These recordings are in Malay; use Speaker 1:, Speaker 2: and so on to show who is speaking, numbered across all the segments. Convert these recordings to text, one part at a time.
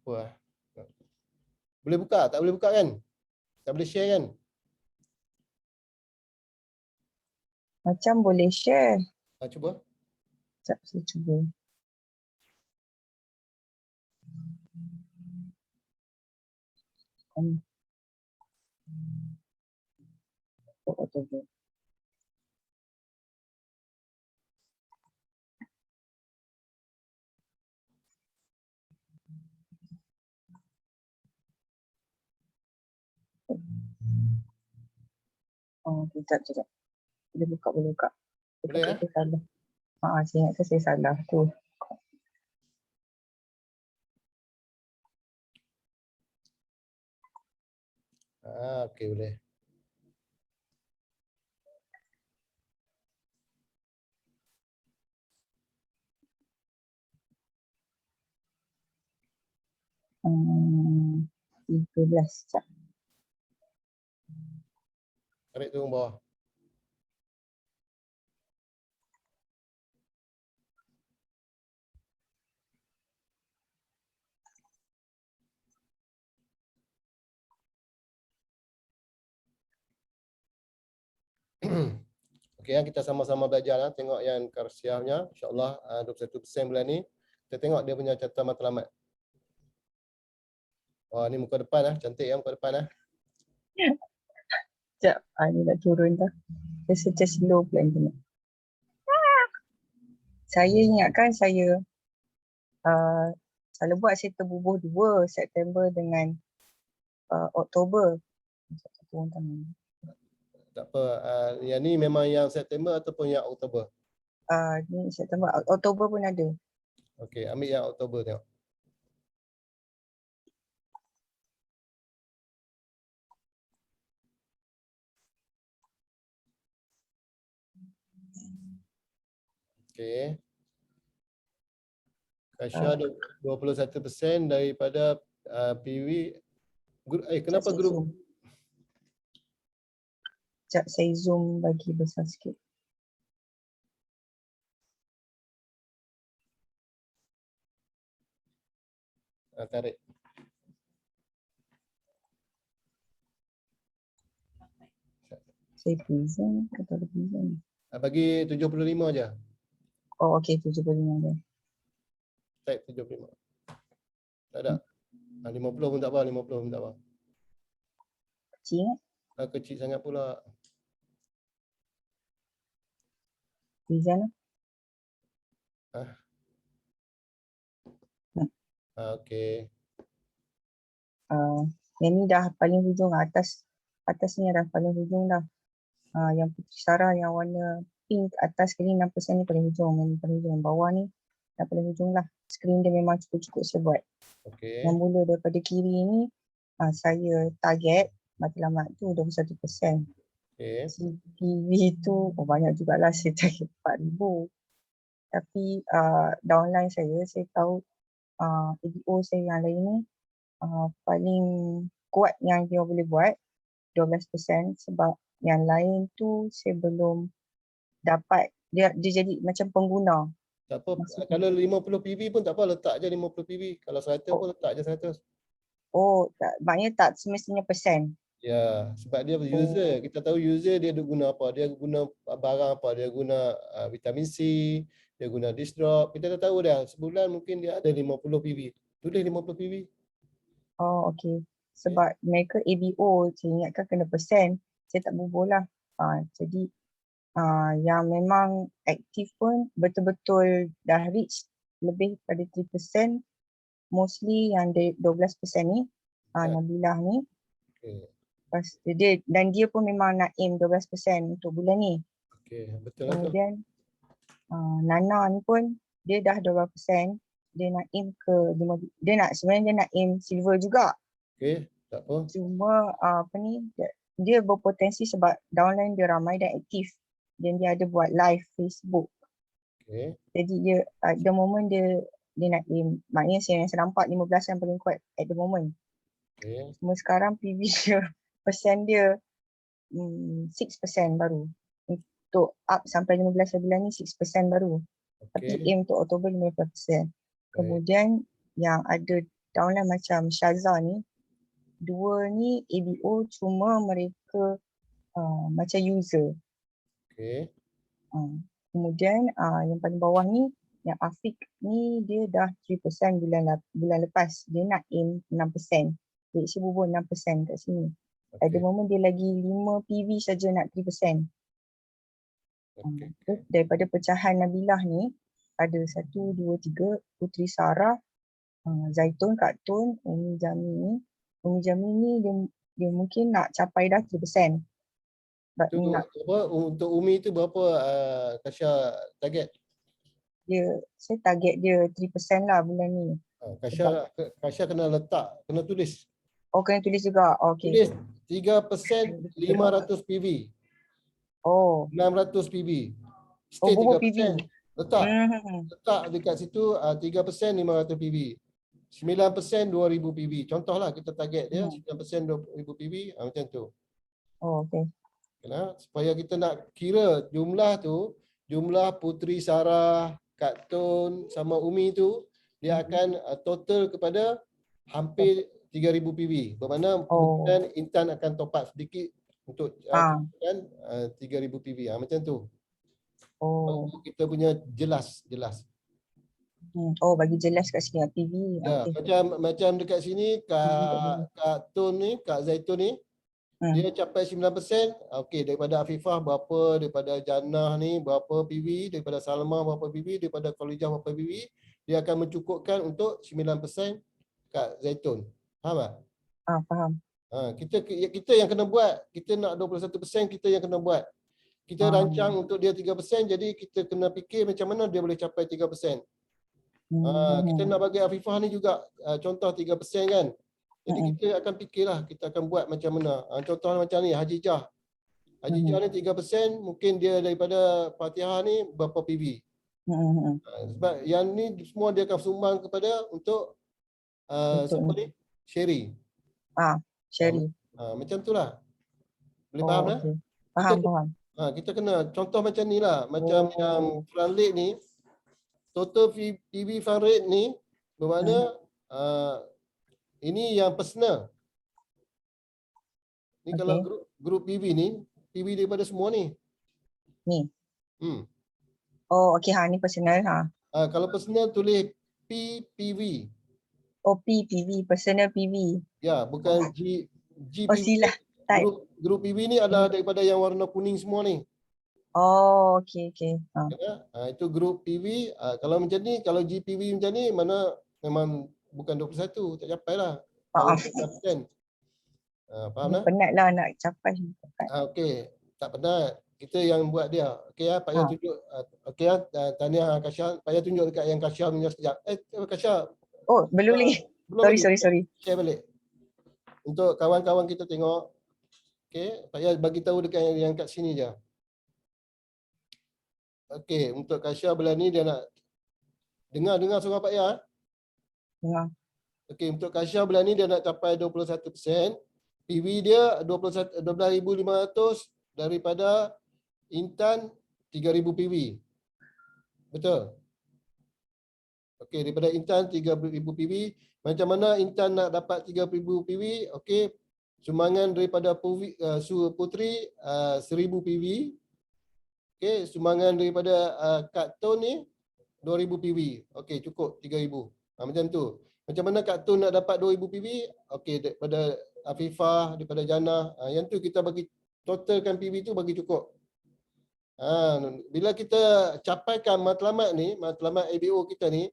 Speaker 1: Apa lah. Boleh buka? Tak boleh buka kan? Tak boleh share kan?
Speaker 2: Macam boleh share.
Speaker 1: Cuba.
Speaker 2: Sekejap saya cuba. Oktober. Oh, sekejap. Boleh buka.
Speaker 1: Boleh
Speaker 2: Saya salah. Saya ingatkan saya salah tu.
Speaker 1: Okey boleh.
Speaker 2: Hmm, 13 sekejap.
Speaker 1: Tarik turun bawah. Okey, kita sama-sama belajar lah. Tengok yang karsiahnya. InsyaAllah 21% bulan ni. Kita tengok dia punya catatan matlamat. Wah, ni muka depan lah. Cantik ya muka depan lah.
Speaker 2: Sekejap. Ni dah turun dah. Dia search slow pula internet. Saya ingatkan saya salah buat, saya terbubuh 2 September dengan Oktober.
Speaker 1: Tak apa. Yang ni memang yang September ataupun yang Oktober?
Speaker 2: Ni September. Oktober pun ada.
Speaker 1: Okey, ambil yang Oktober tengok. Okey. Kasha 21% daripada PV. Kenapa grup?
Speaker 2: Sekejap saya zoom bagi besar sikit.
Speaker 1: Tarik.
Speaker 2: Saya present atau ada present?
Speaker 1: Bagi 75 je.
Speaker 2: Oh okey, 75 je.
Speaker 1: Type 75. Tak ada. 50 pun tak apa, 50 pun tak apa.
Speaker 2: Kecil kan?
Speaker 1: Kecil sangat pula.
Speaker 2: Present lah.
Speaker 1: Okey.
Speaker 2: Yang ni dah paling hujung, atas ni dah paling hujung dah. Yang Puteri Sarah yang warna pink atas sekali 6% ni paling hujung. Yang paling hujung bawah ni dah paling hujung lah. Skrin dia memang cukup-cukup saya buat.
Speaker 1: Okey.
Speaker 2: Yang mula daripada kiri ni saya target matlamat tu 21%.
Speaker 1: Okey.
Speaker 2: CPV tu banyak jugalah, saya target 4,000. Tapi downline saya tahu ADO saya yang lain ni paling kuat yang dia boleh buat 12%, sebab yang lain tu saya belum dapat, dia jadi macam pengguna.
Speaker 1: Tak apa, kalau 50 PV pun tak apa, letak je 50 PV. Kalau 100 pun letak je 100.
Speaker 2: Maknanya tak semestinya persen.
Speaker 1: Ya, sebab dia user. Kita tahu user dia guna apa. Dia guna barang apa. Dia guna vitamin C, dia guna disk drop. Kita dah tahu dah. Sebulan mungkin dia ada 50 PV. Tulis 50 PV.
Speaker 2: Oh okey. Sebab mereka ABO, saya ingatkan kena persen. Saya tak bubuh lah. Jadi yang memang aktif pun betul-betul dah reach lebih pada 3%. Mostly yang 12% ni, Nabilah ni. Dia pun memang nak aim 12% untuk bulan ni.
Speaker 1: Betul lah tu.
Speaker 2: Kemudian Nana ni pun dia dah 12%. Dia nak aim ke 5, sebenarnya dia nak aim silver juga.
Speaker 1: Tak apa.
Speaker 2: Cuma dia berpotensi sebab downline dia ramai dan aktif. Dan dia ada buat live Facebook. Jadi dia at the moment dia nak aim. Maknanya saya nampak 15 yang paling kuat at the moment. Cuma sekarang PV dia, persen dia 6% baru. Untuk up sampai 15 bulan ni 6% baru. Tapi aim untuk Oktober 15%. Kemudian yang ada downline macam Shaza ni, dua ni ABO cuma mereka macam user.
Speaker 1: Okay.
Speaker 2: Kemudian yang paling bawah ni, yang Afiq ni dia dah 3% bulan lepas. Dia nak aim 6%. Jadi saya bubur 6% kat sini. At the moment dia lagi 5 PV saja nak 3%. Daripada pecahan Nabilah ni, ada 1, 2, 3, Putri Sarah, Zaitun, Kak Tun, Umi Jami ni. Umi Jami ni dia mungkin nak capai dah 3%.
Speaker 1: Untuk Umi tu berapa Kasha target?
Speaker 2: Saya target dia 3% lah bulan ni.
Speaker 1: Kasha kena letak, kena tulis.
Speaker 2: Oh, kena tulis juga. Okay.
Speaker 1: Tulis 3% 500 PV.
Speaker 2: Oh.
Speaker 1: 600 PV.
Speaker 2: Stay 3%.
Speaker 1: PV. Letak dekat situ 3% 500 PV. 9% 2000 PV. Contohlah kita target dia 9% 2000 PV macam tu.
Speaker 2: Oh, okey.
Speaker 1: Supaya kita nak kira jumlah tu, jumlah Putri Sarah, Kak Tun sama Umi tu dia akan total kepada hampir 3000 PV. Bermakna kemudian Intan akan top up sedikit untuk kan 3000 PV. Macam tu.
Speaker 2: Oh.
Speaker 1: Kita punya jelas.
Speaker 2: Oh, bagi jelas kat sini PV.
Speaker 1: Ya, okay. Macam dekat sini Kak Tun ni, Kak Zaitun ni dia capai 9%. Okey, daripada Afifah berapa, daripada Jannah ni berapa PV, daripada Salma berapa PV, daripada Khalijah berapa PV, dia akan mencukupkan untuk 9% Kak Zaitun. Faham tak?
Speaker 2: Faham.
Speaker 1: Kita yang kena buat. Kita nak 21%, kita yang kena buat. Kita rancang untuk dia 3%, jadi kita kena fikir macam mana dia boleh capai 3%. Kita nak bagi Afifah ni juga contoh 3% kan. Jadi kita akan fikirlah, kita akan buat macam mana. Contoh macam ni, Hajijah. Hajijah ni 3%, mungkin dia daripada Fatihah ni berapa PV. Sebab yang ni semua dia akan sumbang kepada untuk siapa ni? Sherry.
Speaker 2: Sherry.
Speaker 1: Macam tu lah. Boleh faham lah?
Speaker 2: Okay. Faham.
Speaker 1: Kita kena contoh macam ni lah. Macam yang front rate ni, total PV front rate ni bermakna ini yang personal. Ni kalau grup PV ni, PV daripada semua ni.
Speaker 2: Ni. Oh, okey ni personal
Speaker 1: kalau personal tulis PPV.
Speaker 2: Oh, PPV, personal PV.
Speaker 1: Ya, bukan GPV.
Speaker 2: Oh, silah.
Speaker 1: Grup PV ni adalah daripada yang warna kuning semua ni.
Speaker 2: Oh, okey.
Speaker 1: Itu grup PV. Kalau macam ni, kalau GPV macam ni, mana memang bukan 21, tak capai lah. Faham tak?
Speaker 2: Penat lah nak capai.
Speaker 1: Okey, tak penat. Kita yang buat dia. Okey Pak Yah tunjuk. Okey tahniah Kasha. Pak Yah tunjuk dekat yang Kasha punya sekejap. Kasha.
Speaker 2: Oh, belum lagi. Sorry.
Speaker 1: Share balik. Untuk kawan-kawan kita tengok. Okey, Pak Yah bagi tahu dekat yang kat sini je. Okey, untuk Kasha bulan ni dia nak dengar suara Pak Yah.
Speaker 2: Dengar.
Speaker 1: Okey, untuk Kasha bulan ni dia nak capai 21%. PV dia 12,500 daripada Intan 3,000 PV. Betul? Okey, daripada Intan 3,000 PV. Macam mana Intan nak dapat 3,000 PV? Okey, sumbangan daripada Putri 1,000 PV. Okey, sumbangan daripada Kak Tun ni 2,000 PV. Okey, cukup 3,000. Macam tu. Macam mana Kak Tun nak dapat 2,000 PV? Okey, daripada Afifah, daripada Jannah. Yang tu kita bagi totalkan PV tu bagi cukup. Bila kita capaikan matlamat ni, matlamat ABO kita ni,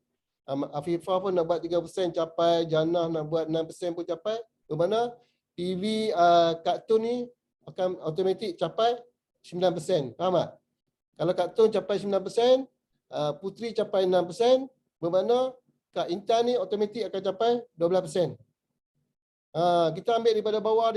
Speaker 1: Afifah pun nak buat 3% capai, Jannah nak buat 6% pun capai. Bermakna PV Kak Tun ni akan automatik capai 9%. Faham tak? Kalau Kak Tun capai 9%, Putri capai 6%, bermakna Kak Intan ni automatik akan capai 12%. Kita ambil daripada bawah,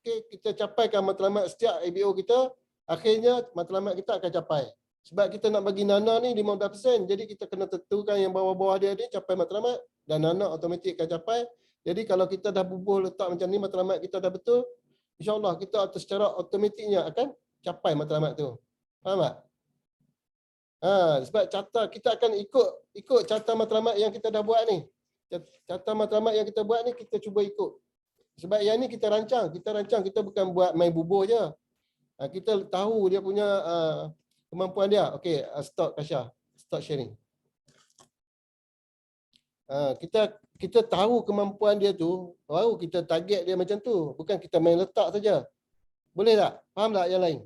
Speaker 1: okay, kita capaikan matlamat setiap ABO kita, akhirnya matlamat kita akan capai. Sebab kita nak bagi Nana ni 15%, jadi kita kena tentukan yang bawah-bawah dia ni capai matlamat dan Nana automatik akan capai. Jadi kalau kita dah bubuh letak macam ni, matlamat kita dah betul, insyaAllah kita secara automatiknya akan capai matlamat tu. Faham tak? Sebab carta kita akan ikut carta matlamat yang kita dah buat ni. Carta matlamat yang kita buat ni kita cuba ikut. Sebab yang ni kita rancang, kita bukan buat main bubuh je. Kita tahu dia punya kemampuan dia. Okey, stop Kasha. Stop sharing. Kita tahu kemampuan dia tu, baru kita target dia macam tu. Bukan kita main letak saja. Boleh tak? Faham tak yang lain?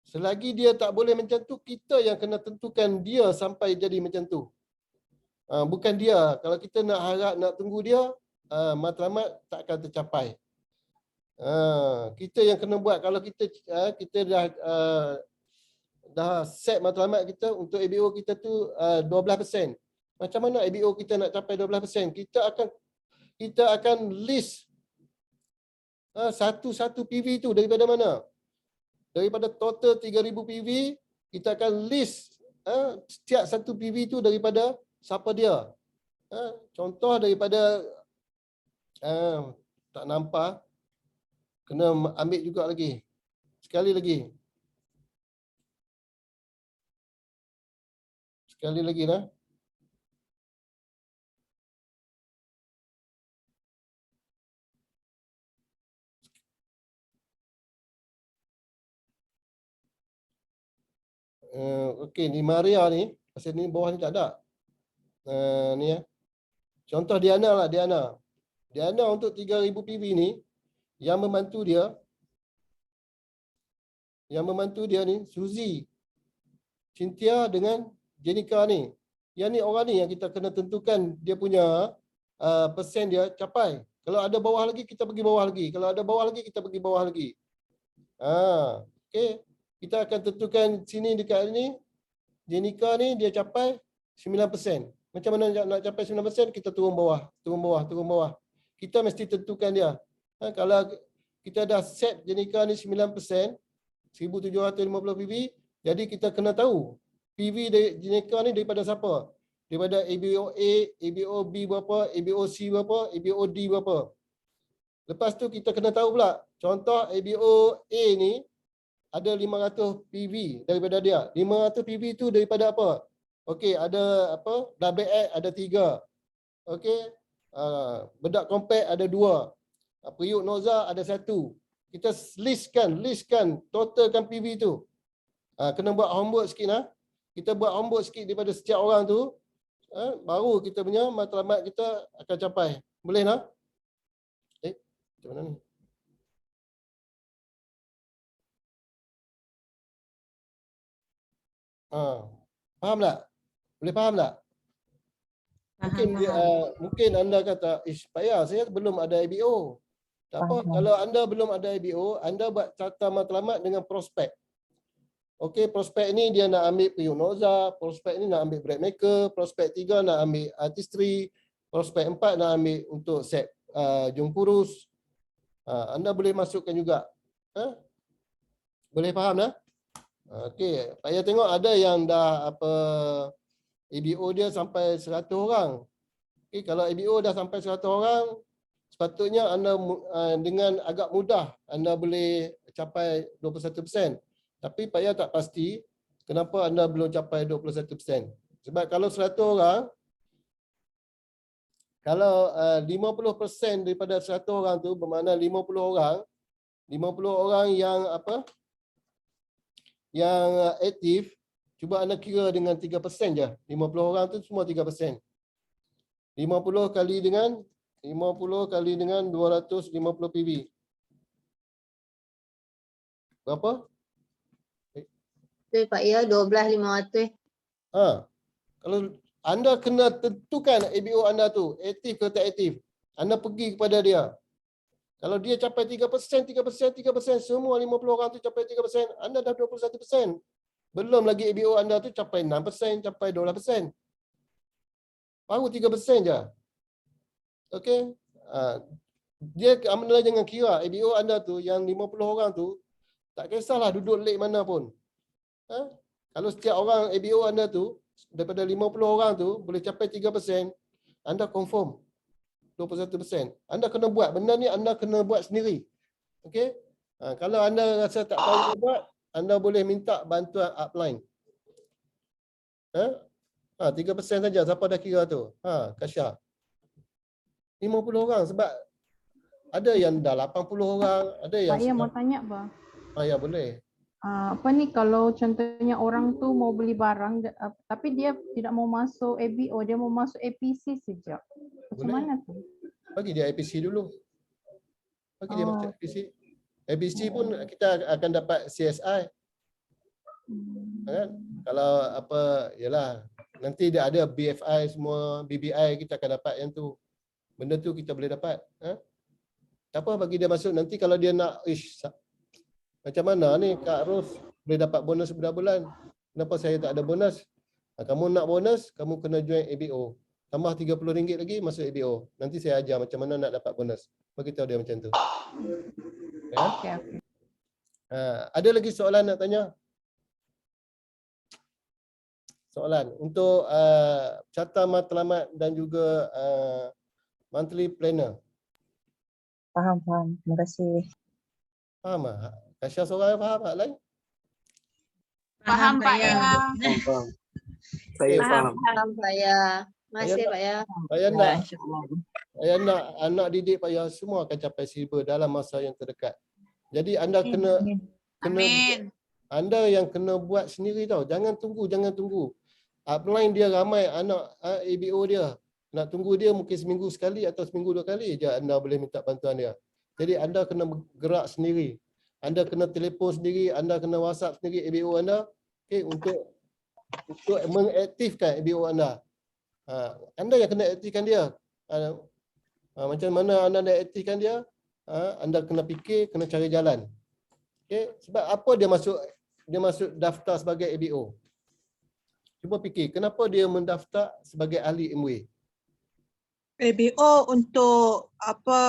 Speaker 1: Selagi dia tak boleh macam tu, kita yang kena tentukan dia sampai jadi macam tu. Bukan dia. Kalau kita nak harap, nak tunggu dia, matlamat tak akan tercapai. Kita yang kena buat. Kalau kita dah set matlamat kita untuk ABO kita tu 12%. Macam mana ABO kita nak capai 12%? Kita akan list satu-satu PV tu daripada mana? Daripada total 3,000 PV, kita akan list setiap satu PV tu daripada siapa dia. Contoh daripada tak nampak, kena ambil juga lagi. Sekali lagi lah. Okey, ni Maria ni, pasal ni bawah ni tak ada. Ni ya. Contoh Diana lah, Diana untuk 3,000 PV ni, yang membantu dia ni, Suzy, Cynthia dengan Jenica ni. Yang ni orang ni yang kita kena tentukan dia punya persen dia capai. Kalau ada bawah lagi, kita pergi bawah lagi. Kalau ada bawah lagi, kita pergi bawah lagi. Okey. Kita akan tentukan sini dekat ni, Jenica ni dia capai 9%. Macam mana nak capai 9%? Kita turun bawah. Kita mesti tentukan dia. Kalau kita dah set Jenica ni 9%, 1,750 PV, jadi kita kena tahu PV Jenica ni daripada siapa? Daripada ABO A, ABO B berapa, ABO C berapa, ABO D berapa. Lepas tu kita kena tahu pula, contoh ABO A ni ada 500 PV daripada dia. 500 PV tu daripada apa? Okey, ada apa? Double X ada 3. Okey. Bedak compact ada 2. Periuk noza ada 1. Kita listkan, totalkan PV tu. Kena buat homework sikit lah. Kita buat homework sikit daripada setiap orang tu. Baru kita punya matlamat kita akan capai. Boleh tak? Macam mana ni? Faham tak? Boleh faham tak? Mungkin anda kata, payah saya belum ada IBO. Tak apa, kalau anda belum ada IBO, anda buat carta matlamat dengan prospek. Okey, prospek ni dia nak ambil periuk noza, prospek ni nak ambil brake maker, prospek 3 nak ambil artistry, prospek 4 nak ambil untuk set jung kurus. Anda boleh masukkan juga. Boleh faham tak? Okey, saya tengok ada yang dah ABO dia sampai 100 orang. Okey, kalau ABO dah sampai 100 orang, sepatutnya anda dengan agak mudah anda boleh capai 21%. Tapi saya tak pasti kenapa anda belum capai 21%. Sebab kalau 100 orang, kalau 50% daripada 100 orang tu bermakna 50 orang yang yang aktif, cuba anda kira dengan 3% je. 50 orang tu semua 3%. 50 kali dengan 250 PV. Berapa?
Speaker 3: Pak ya, 12,500.
Speaker 1: Kalau anda kena tentukan ABO anda tu aktif ke tak aktif. Anda pergi kepada dia. Kalau dia capai 3%, semua 50 orang tu capai 3%, anda dah 21%. Belum lagi ABO anda tu capai 6%, capai 12%. Baru 3% je. Okey. Dia anda jangan kira ABO anda tu yang 50 orang tu tak kisahlah duduk lek mana pun. Kalau setiap orang ABO anda tu daripada 50 orang tu boleh capai 3%, anda confirm 21%. Anda kena buat benda ni, anda kena buat sendiri. Okey? Kalau anda rasa tak tahu buat, anda boleh minta bantuan upline. 3% saja. Siapa dah kira tu? Kasya. 50 orang sebab ada yang dah 80 orang, ada yang
Speaker 4: Pak Ya mau tanya, Bang.
Speaker 1: ya boleh.
Speaker 4: Apa nih kalau contohnya orang tuh mau beli barang tapi dia tidak mau masuk ABO, dia mau masuk APC saja. Macam
Speaker 1: Boleh.
Speaker 4: mana tuh?
Speaker 1: Bagi dia APC dulu. Bagi dia masuk
Speaker 4: Oh.
Speaker 1: APC. APC pun kita akan dapat CSI. Kan? Kalau apa, yalah, nanti dia ada BFI semua, BBI kita akan dapat yang tu. Benda tu kita boleh dapat. Tak apa, bagi dia masuk. Nanti kalau dia nak, macam mana ni Kak Ros boleh dapat bonus bulan-bulan? Kenapa saya tak ada bonus? Kamu nak bonus, kamu kena join ABO. Tambah RM30 lagi masuk ABO. Nanti saya ajar macam mana nak dapat bonus. Bagi tahu dia macam tu. Ya?
Speaker 4: Okay.
Speaker 1: Ada lagi soalan nak tanya? Soalan untuk carta matlamat dan juga monthly planner.
Speaker 2: Faham. Terima kasih.
Speaker 1: Faham tak? Kasya seorang yang faham tak lain?
Speaker 3: Faham Pak Ya.
Speaker 5: Faham. Saya faham.
Speaker 3: Faham Pak Ya. Masih Pak Ya.
Speaker 1: Saya nak anak didik Pak Ya semua akan capai silver dalam masa yang terdekat. Jadi anda kena anda yang kena buat sendiri tau. Jangan tunggu. Upline dia ramai anak ABO dia. Nak tunggu dia mungkin seminggu sekali atau seminggu 2 kali je anda boleh minta bantuan dia. Jadi anda kena bergerak sendiri. Anda kena telefon sendiri, anda kena WhatsApp sendiri ABO anda, okay, untuk mengaktifkan ABO anda. Anda yang kena aktifkan dia. Macam mana anda nak aktifkan dia? Anda kena fikir, kena cari jalan. Okay? Sebab apa dia masuk daftar sebagai ABO? Cuba fikir, kenapa dia mendaftar sebagai ahli MWay?
Speaker 6: ABO untuk apa,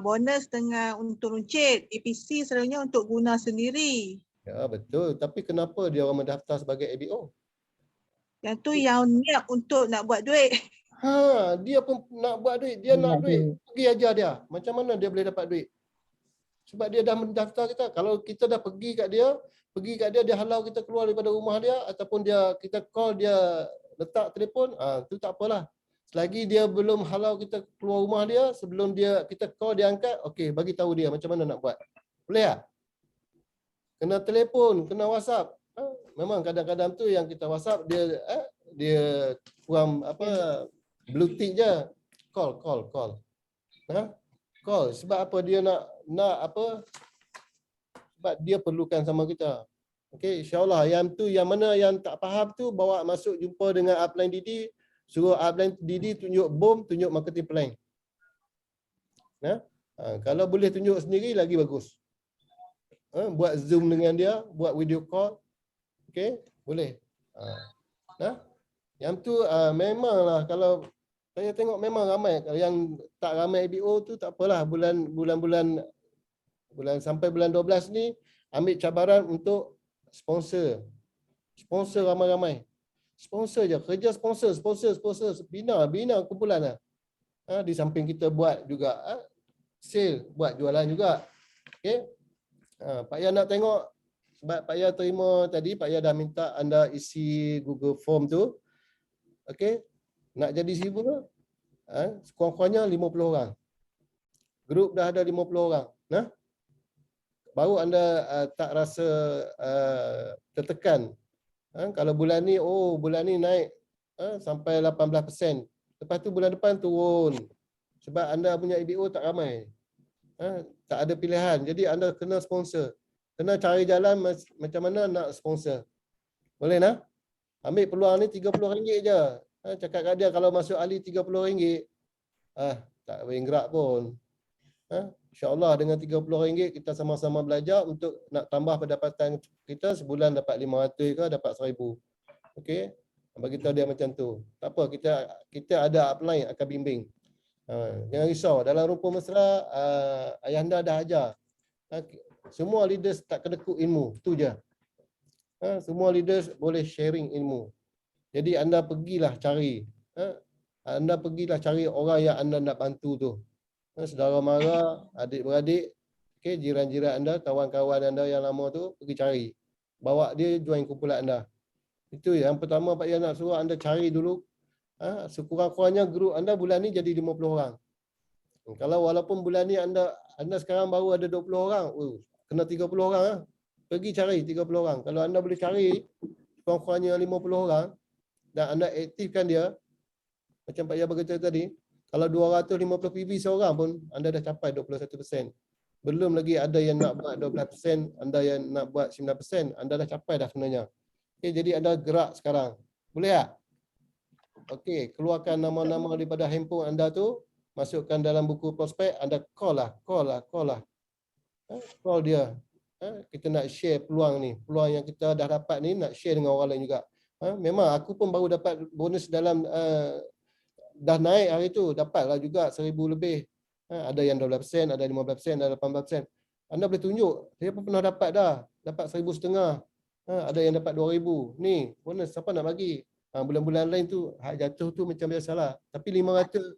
Speaker 6: bonus dengan untuk runcit. APC selalunya untuk guna sendiri.
Speaker 1: Ya betul, tapi kenapa dia orang mendaftar sebagai ABO?
Speaker 6: Yang tu yang niat untuk nak buat duit.
Speaker 1: Dia pun nak buat duit, dia nak duit, pergi ajar dia. Macam mana dia boleh dapat duit? Sebab dia dah mendaftar kita. Kalau kita dah pergi kat dia, dia halau kita keluar daripada rumah dia ataupun kita call dia letak telefon, tu tak apalah. Selagi dia belum halau kita keluar rumah dia, sebelum kita call dia angkat, okey, bagi tahu dia macam mana nak buat. Boleh tak? Kena telefon, kena WhatsApp. Memang kadang-kadang tu yang kita WhatsApp dia kurang blue tick je. Call. Call sebab apa dia nak apa? Sebab dia perlukan sama kita. Okey, insya-Allah yang mana yang tak faham tu bawa masuk jumpa dengan upline Didi, suruh upline Didi tunjuk tunjuk marketing plan. Kalau boleh tunjuk sendiri lagi bagus. Buat Zoom dengan dia, buat video call. Okey, boleh. Yang tu memanglah kalau saya tengok memang ramai. Yang tak ramai ABO tu tak apalah, bulan sampai bulan 12 ni ambil cabaran untuk sponsor. Sponsor ramai-ramai. Sponsor je, kerja sponsor. Bina kumpulan lah. Di samping kita buat juga sale, buat jualan juga. Okey. Pak Ya nak tengok, sebab Pak Ya terima tadi, Pak Ya dah minta anda isi Google Form tu. Okey. Nak jadi silver, sekurang-kurangnya 50 orang. Grup dah ada 50 orang. Baru anda tak rasa tertekan. Kalau bulan ni naik sampai 18%. Lepas tu bulan depan turun. Sebab anda punya ABO tak ramai. Tak ada pilihan. Jadi anda kena sponsor. Kena cari jalan macam mana nak sponsor. Boleh nak? Ambil peluang ni RM30 je. Cakap kat dia kalau masuk ahli RM30, tak boleh gerak pun. InsyaAllah dengan RM30 kita sama-sama belajar untuk nak tambah pendapatan kita sebulan dapat 500 ke dapat 1000. Okey. Bagi tahu dia macam tu. Tak apa, kita ada upline akan bimbing. Jangan risau, dalam rumpun mesra ayahanda dah ajar. Semua leaders tak kedekut ilmu, tu je. Semua leaders boleh sharing ilmu. Jadi anda pergilah cari. Anda pergilah cari orang yang anda nak bantu tu. Saudara mara, adik-beradik, okay, jiran-jiran anda, kawan-kawan anda yang lama tu, pergi cari. Bawa dia join kumpulan anda. Itu yang pertama Pak Ya nak suruh anda cari dulu. Sekurang-kurangnya grup anda bulan ni jadi 50 orang. Kalau walaupun bulan ni anda sekarang baru ada 20 orang, kena 30 orang. Pergi cari 30 orang. Kalau anda boleh cari kurang-kurangnya 50 orang dan anda aktifkan dia, macam Pak Ya berkata tadi, kalau 250 PV seorang pun anda dah capai 21%. Belum lagi ada yang nak buat 12%, anda yang nak buat 9%, anda dah capai dah sebenarnya. Okay, jadi anda gerak sekarang. Boleh tak? Okey, keluarkan nama-nama daripada handphone anda tu, masukkan dalam buku prospek, anda call lah. Call dia. Kita nak share peluang ni. Peluang yang kita dah dapat ni nak share dengan orang lain juga. Memang aku pun baru dapat bonus dalam dah naik hari tu, dapatlah juga 1,000 lebih. Ada yang 12%, ada 15%, ada 18%. Anda boleh tunjuk, saya pun pernah dapat dah. Dapat 1,500. Ada yang dapat 2,000. Ni, bonus siapa nak bagi? Bulan-bulan lain tu hak jatuh tu macam biasalah. Tapi 500,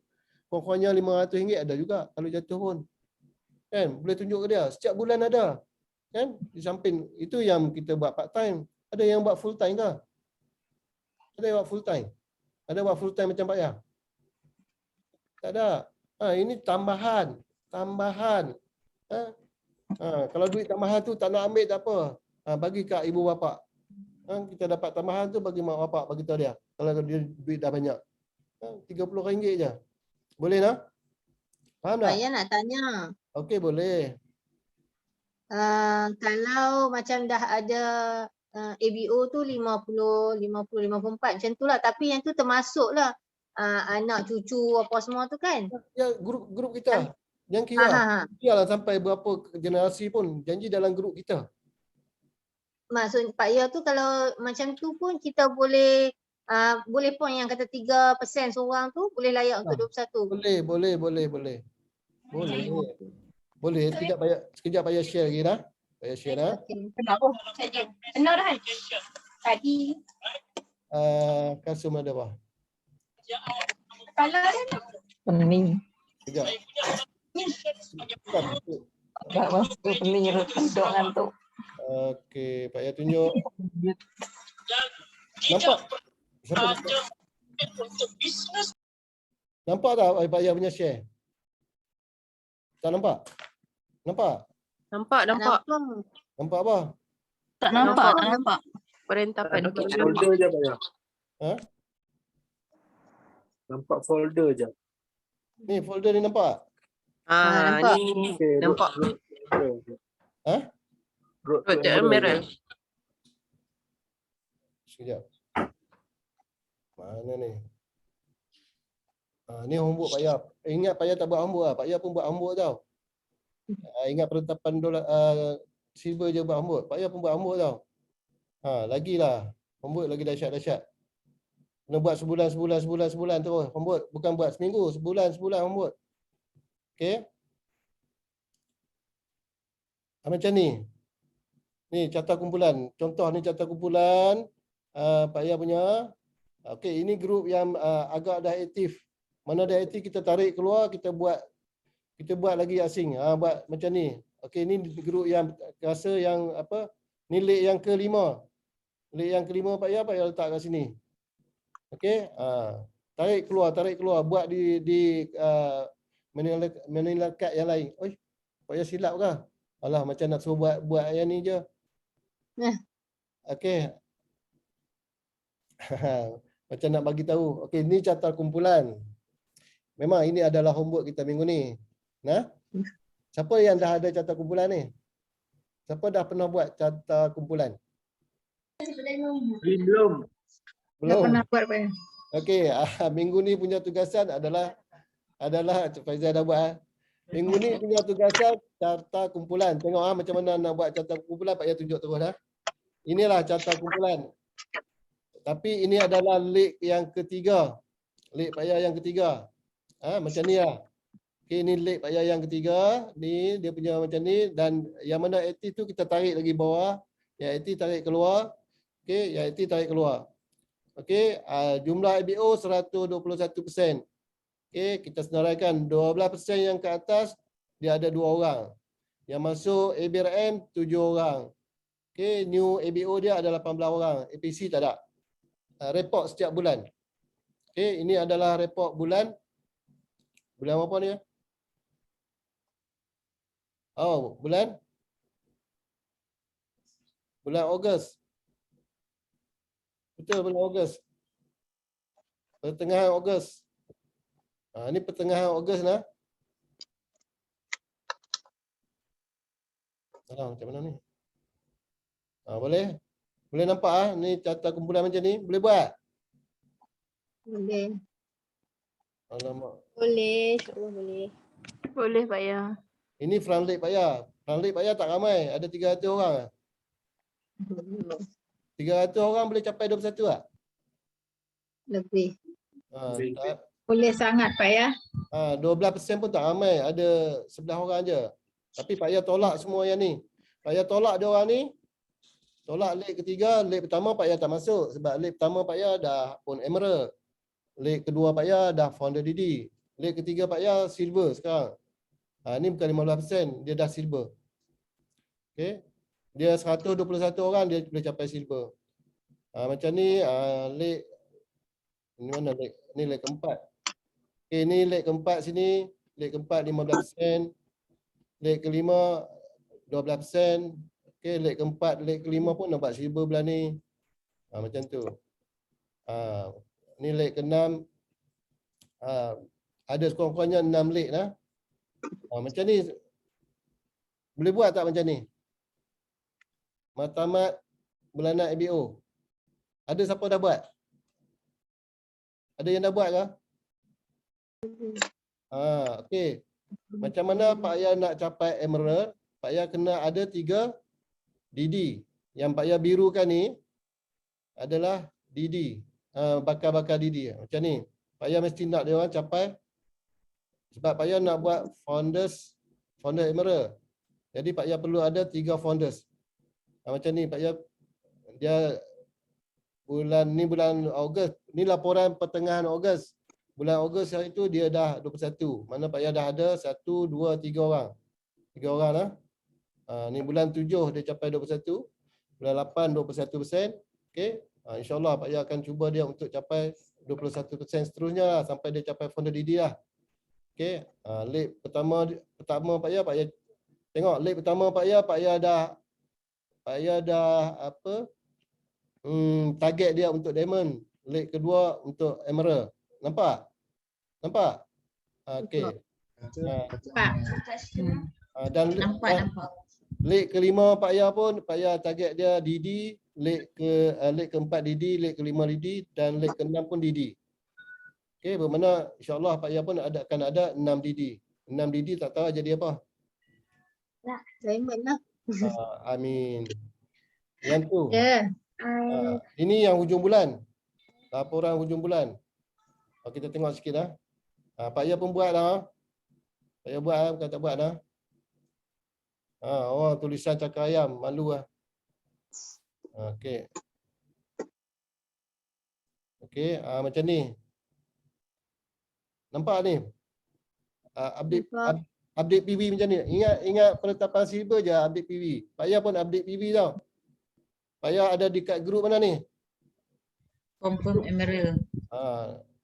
Speaker 1: pokoknya RM500 ada juga kalau jatuh pun. Kan? Boleh tunjuk ke dia. Setiap bulan ada. Kan? Di samping itu yang kita buat part time. Ada yang buat full time ke? Ada yang buat full time? Ada buat full time macam Pak Ya? Tak ada. Ini tambahan. Kalau duit tambahan tu tak nak ambil tak apa. Bagi kat ibu bapa. Kita dapat tambahan tu bagi mak bapak, bagi tahu dia. Kalau dia duit dah banyak. RM30 je. Boleh tak? Faham tak?
Speaker 3: Saya nak tanya.
Speaker 1: Okey, boleh.
Speaker 3: Kalau macam dah ada ABO tu 50, 54 macam tu lah. Tapi yang tu termasuk lah anak cucu apa semua tu kan.
Speaker 1: Ya, grup kita. Yang kira. Kira lah sampai berapa generasi pun. Janji dalam grup kita.
Speaker 3: Maksud Pak Ya tu kalau macam tu pun kita boleh pun yang kata 3% seorang tu boleh layak untuk 21.
Speaker 1: Boleh. Boleh. Sekejap Pak Ya share lagi dah. Pak Ya share dah.
Speaker 2: Kenapa? Benar dah. Tadi.
Speaker 1: Kasum ada apa?
Speaker 2: Kalau ada. Pening.
Speaker 1: Sekejap.
Speaker 2: Tak masuk pening duduk ngantuk.
Speaker 1: Okey, Pak Ya tunjuk. Nampak? Nampak tak Pak Ya punya share? Tak nampak? Nampak?
Speaker 3: Nampak.
Speaker 1: Nampak apa?
Speaker 3: Tak nampak.
Speaker 7: Perintah pada
Speaker 5: Folder je Pak Ya. Nampak folder je.
Speaker 1: Ni folder ni nampak?
Speaker 3: nampak.
Speaker 7: Ni
Speaker 5: Okay,
Speaker 7: nampak.
Speaker 5: Road
Speaker 7: Road
Speaker 5: to
Speaker 7: to Emerald.
Speaker 1: Sekejap. Mana ni? Ni homework Pak Ya. Ingat Pak Ya tak buat homework lah. Pak Ya pun buat homework tau. Ingat penetapan dolar silver je buat homework. Pak Ya pun buat homework tau. Lagilah. Homework lagi dahsyat-dahsyat. Kena buat sebulan terus. Homework bukan buat seminggu, sebulan homework. Okey. Macam ni. Ni carta kumpulan. Contoh ni carta kumpulan Pak Ya punya. Okey, ini grup yang agak dah aktif. Mana dah aktif kita tarik keluar, kita buat lagi asing. Buat macam ni. Okey, ni grup yang rasa yang apa? Ni leg yang kelima. Leg yang kelima Pak Ya letak kat sini. Okey, tarik keluar, buat di manila card yang lain. Oi, Pak Ya silap ke? Alah, macam nak suruh buat yang ni je. Okey. Macam nak bagi tahu. Okey, ni carta kumpulan. Memang ini adalah homework kita minggu ni. Nah? Siapa yang dah ada carta kumpulan ni? Siapa dah pernah buat carta kumpulan?
Speaker 5: Belum.
Speaker 2: Dah pernah buat Pak Ya.
Speaker 1: Okey, minggu ni punya tugasan adalah Faizal dah buat. Minggu ni punya tugasan carta kumpulan. Tengok macam mana nak buat carta kumpulan, Pak Ya tunjuk terus dah. Inilah carta kumpulan. Tapi ini adalah leg yang ketiga. Leg Pak Ya yang ketiga. Macam ni lah. Okey, ni leg Pak Ya yang ketiga. Ni dia punya macam ni. Dan yang mana aktif tu kita tarik lagi bawah. Yang aktif tarik keluar. Okey, yang aktif tarik keluar. Okey, jumlah ABO 121%. Okey, kita senaraikan 12% yang ke atas dia ada 2 orang. Yang masuk ABRM 7 orang. Okey, new ABO dia ada 18 orang. APC tak ada. report setiap bulan. Okey, ini adalah report bulan apa ni? Oh, bulan Ogos. Betul, bulan Ogos. Pertengahan Ogos. Ini pertengahan Ogos lah. Macam mana ni? Boleh? Boleh nampak ni carta kumpulan macam ni? Boleh buat?
Speaker 3: Boleh.
Speaker 1: Alamak.
Speaker 3: Boleh, insya-Allah boleh.
Speaker 4: Boleh Pak Ya.
Speaker 1: Ini frontlit Pak Ya. Frontlit Pak Ya tak ramai. Ada 300 orang. 300 orang boleh capai 21 tak?
Speaker 3: Lebih.
Speaker 1: Tak.
Speaker 6: Boleh sangat Pak Ya.
Speaker 1: 12% pun tak ramai. Ada 11 orang je. Tapi Pak Ya tolak semua yang ni. Pak Ya tolak dia orang ni. Tolak leg ketiga, leg pertama Pak Ya tak masuk. Sebab leg pertama Pak Ya dah pun emerald. Leg kedua Pak Ya dah founder DD. Leg ketiga Pak Ya silver sekarang. Ni bukan 15%, dia dah silver. Okay. Dia 121 orang dia boleh capai silver. Macam ni leg ni mana leg? Ni leg keempat. Okay, ni leg keempat sini, leg keempat 15%, leg kelima 12%. Okay, leg keempat, leg kelima pun nampak silver belah ni. Macam tu. Ni leg keenam. Ada sekurang-kurangnya 6 leg lah. Macam ni. Boleh buat tak macam ni? Matlamat bulanan ABO. Ada siapa dah buat? Ada yang dah buat ke? Okey. Macam mana Pak Ya nak capai emerald? Pak Ya kena ada 3 DD. Yang Pak Ya birukan ni adalah DD. Bakar-bakar DD. Macam ni. Pak Ya mesti nak dia orang capai. Sebab Pak Ya nak buat founder emerald. Jadi Pak Ya perlu ada 3 founders. Macam ni Pak Ya, dia bulan Ogos. Ni laporan pertengahan Ogos. Bulan Ogos hari tu dia dah 21. Mana Pak Ya dah ada 1, 2, 3 orang. 3 orang lah. Ni bulan 7 dia capai 21. Bulan 8 21%. Okey. InsyaAllah Pak Ya akan cuba dia untuk capai 21% seterusnya lah, sampai dia capai founder DD lah. Okey. Leg pertama Pak Ya tengok leg pertama Pak Ya dah apa? Target dia untuk diamond. Leg kedua untuk emerald. Nampak? Okey. Dan
Speaker 6: Nampak.
Speaker 1: leg kelima Pak Ya pun target dia DD, leg keempat DD, leg kelima DD dan leg keenam pun DD. Okey, bermakna insya-Allah Pak Ya pun akan ada 6 DD. 6 DD tak tahu jadi apa.
Speaker 3: Diamond lah.
Speaker 1: Amin. Yang tu.
Speaker 3: Ya.
Speaker 1: Ini yang hujung bulan. Laporan hujung bulan. Kita tengok sikit lah. Pak Ya pun buat dah. Pak Ya buat lah, bukan tak buat dah. Tulisan cakar ayam, malu lah. Okey. Okey, macam ni. Nampak ni? Update PV macam ni. Ingat penetapan silver je update PV. Pak Ya pun update PV tau. Pak Ya ada dekat grup mana ni?
Speaker 6: Confirm emerald.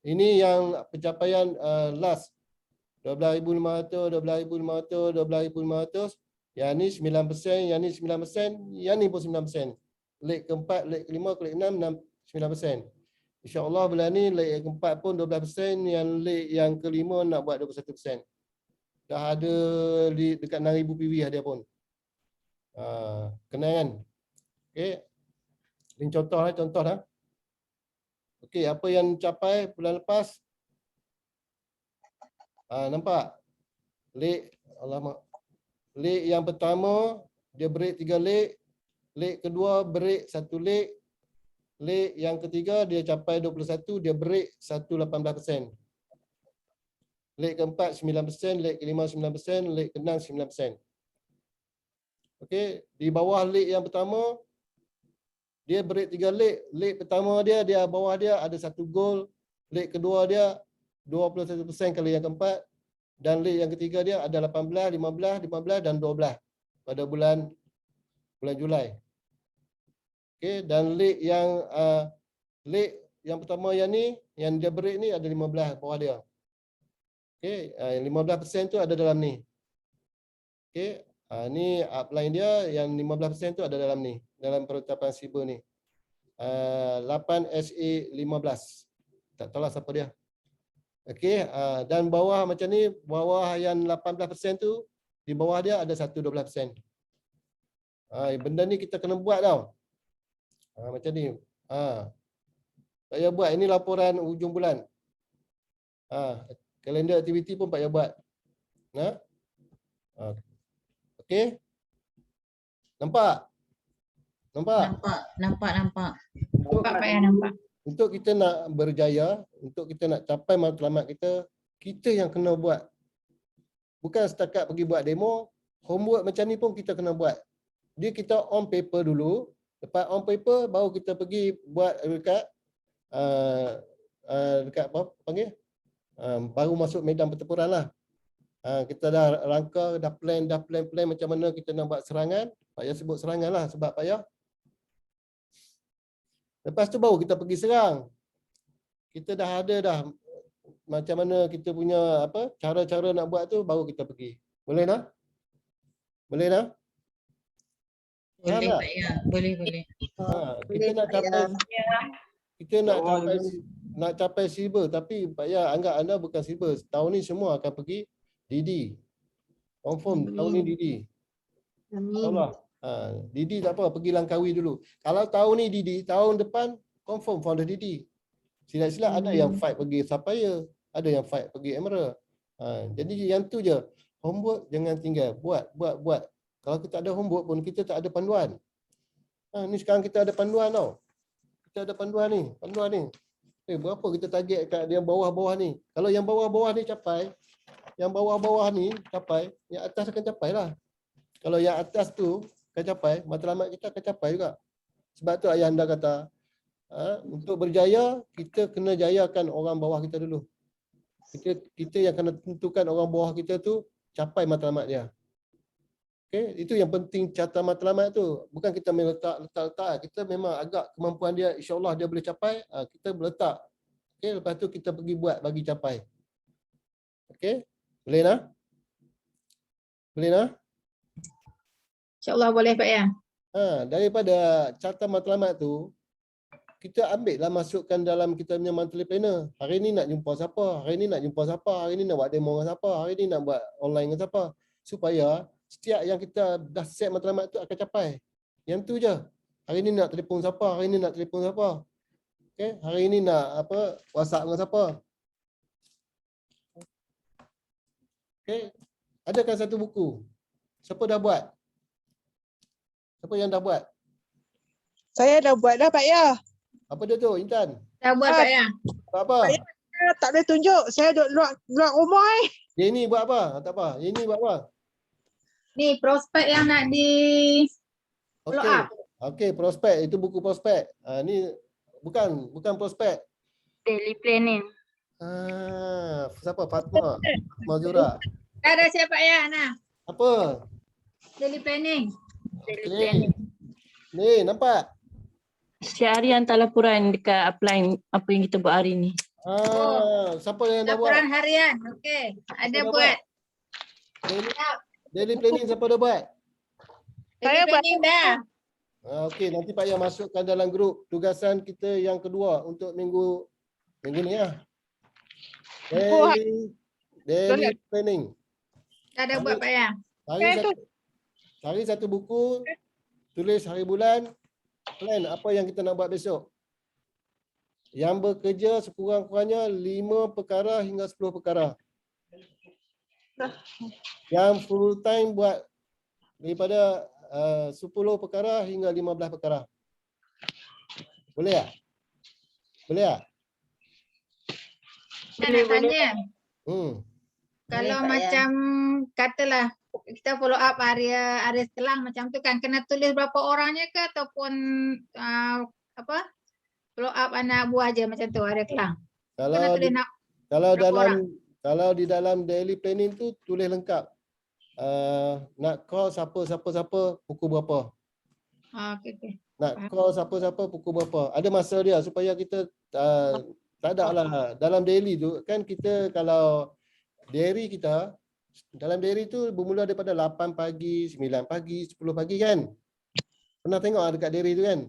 Speaker 1: Ini yang pencapaian last 12,500, 12,500, 12,500. Yang ni 9%, yang ni 9%, yang ni pun 9%. Leg keempat, leg kelima, leg enam 9%. InsyaAllah bulan ni leg keempat pun 12%, yang leg yang kelima nak buat 21%. Dah ada dekat 6,000 PV dia pun. Kenal kan? Okey. Ini contoh lah. Okey, apa yang capai bulan lepas? Nampak? Leg yang pertama dia break 3 leg. Leg kedua break 1 leg. Leg yang ketiga dia capai 21, dia break 118%. Leg keempat 9%, leg kelima 9%, leg keenam 9%. Okey, di bawah leg yang pertama dia break 3 leg. Leg pertama dia bawah dia ada 1 gol. Leg kedua dia 21% kali yang keempat. Dan leg yang ketiga dia ada 18, 15 dan 12 pada bulan Julai. Okey, dan leg yang yang pertama yang ni, yang dia break ni ada 15 bawah dia. Okey, 15% tu ada dalam ni. Okey, ni upline dia yang 15% tu ada dalam ni, dalam penetapan SIBA ni. 8SA15. Tak tahulah siapa dia. Okey, dan bawah macam ni, bawah yang 18% tu, di bawah dia ada 1-12%. Benda ni kita kena buat tau. Macam ni. Tak payah buat. Ini laporan hujung bulan. Kalender aktiviti pun tak payah buat. Okey. Nampak? Nampak?
Speaker 7: Nampak.
Speaker 1: Untuk,
Speaker 7: Nampak Pak ya, nampak.
Speaker 1: untuk kita nak berjaya, untuk kita nak capai matlamat kita, kita yang kena buat. Bukan setakat pergi buat demo, homework macam ni pun kita kena buat. Dia kita on paper dulu, lepas on paper baru kita pergi buat dekat dekat apa panggil? Baru masuk medan pertempuran lah. Kita dah rangka, dah plan macam mana kita nak buat serangan. Pak Yah sebut serangan lah sebab Pak Yah. Lepas tu baru kita pergi serang. Kita dah ada dah macam mana kita punya apa cara-cara nak buat tu, baru kita pergi. Boleh tak? Boleh tak?
Speaker 7: Boleh Pak ya, boleh.
Speaker 1: Kita nak capai, kita nak capai silver, tapi Pak Yah anggap anda bukan silver. Tahun ni semua akan pergi Didi. Confirm tahun ni Didi.
Speaker 3: Amin.
Speaker 1: InsyaAllah. Didi tak apa, pergi Langkawi dulu. Kalau tahun ni Didi, tahun depan confirm founder Didi. Silap-silap ada yang fight pergi Sapphire, ada yang fight pergi Emerald. Jadi yang tu je. Homework jangan tinggal. Buat. Kalau kita ada homework pun kita tak ada panduan. Ni sekarang kita ada panduan tau. Kita ada panduan ni. Berapa kita target kat yang bawah-bawah ni. Kalau yang bawah-bawah ni capai, yang bawah-bawah ni capai, yang atas akan capai lah. Kalau yang atas tu akan capai, matlamat kita akan capai juga. Sebab tu ayah anda kata, untuk berjaya, kita kena jayakan orang bawah kita dulu. Kita yang kena tentukan orang bawah kita tu capai matlamat dia. Okay? Itu yang penting carta matlamat tu. Bukan kita letak. Kita memang agak kemampuan dia, insyaAllah dia boleh capai, kita meletak. Okay? Lepas tu kita pergi buat bagi capai. Okay? Boleh tak? Boleh tak?
Speaker 7: InsyaAllah boleh Pak ya.
Speaker 1: Daripada carta matlamat tu, kita ambil lah masukkan dalam kita punya monthly planner. Hari ni nak jumpa siapa, hari ni nak buat demo dengan siapa, hari ni nak buat online dengan siapa. Supaya setiap yang kita dah set matlamat tu akan capai. Yang tu je. Hari ni nak telefon siapa, Okay? Hari ni nak apa WhatsApp dengan siapa. Okay? Adakan satu buku. Siapa dah buat? Siapa yang dah buat?
Speaker 6: Saya dah buat dah Pak Yah.
Speaker 1: Apa dia tu, Intan?
Speaker 7: Dah buat Pak ya.
Speaker 1: Buat apa?
Speaker 6: Saya tak boleh tunjuk. Saya duduk luar rumah
Speaker 1: Yeni buat apa? Tak apa. Yeni buat apa?
Speaker 7: Ni prospek yang nak di follow up.
Speaker 1: Okey, prospek. Itu buku prospek. Ni bukan prospek.
Speaker 7: Daily planning.
Speaker 1: Siapa? Fatma Zura.
Speaker 7: Ada siapa ya Ana?
Speaker 1: Apa?
Speaker 7: Daily planning.
Speaker 1: Okey. Ni nampak?
Speaker 8: Setiap hari hantar laporan dekat upline apa yang kita buat hari ni.
Speaker 1: Siapa yang dah buat?
Speaker 7: Laporan harian. Okey. Ada
Speaker 1: Siapa dah
Speaker 7: buat.
Speaker 1: Daily planning siapa dah buat?
Speaker 6: Saya
Speaker 7: Daily planning dah.
Speaker 1: Okey, nanti Pak Yah masukkan dalam grup tugasan kita yang kedua untuk minggu ni lah. Daily planning.
Speaker 7: Dah ada buat Pak ya.
Speaker 1: Cari satu buku, tulis hari bulan, plan apa yang kita nak buat besok. Yang bekerja sekurang-kurangnya 5 perkara hingga 10 perkara. Yang full time buat daripada 10 perkara hingga 15 perkara. Boleh tak? Boleh tak?
Speaker 7: Saya nak tanya. Kalau
Speaker 3: Pak
Speaker 7: macam katalah kita follow up area Kelang macam tu kan, kena tulis berapa orangnya ke ataupun follow up anak buah aja macam tu area Kelang. Kena tulis nak
Speaker 1: Kalau di dalam daily planning tu tulis lengkap. Nak call siapa pukul berapa.
Speaker 7: Okey.
Speaker 1: Nak call siapa pukul berapa. Ada masa dia supaya kita tak ada lah. Dalam daily tu kan kita kalau diary kita, dalam diary tu bermula daripada 8 pagi, 9 pagi, 10 pagi kan. Pernah tengok dekat diary tu kan?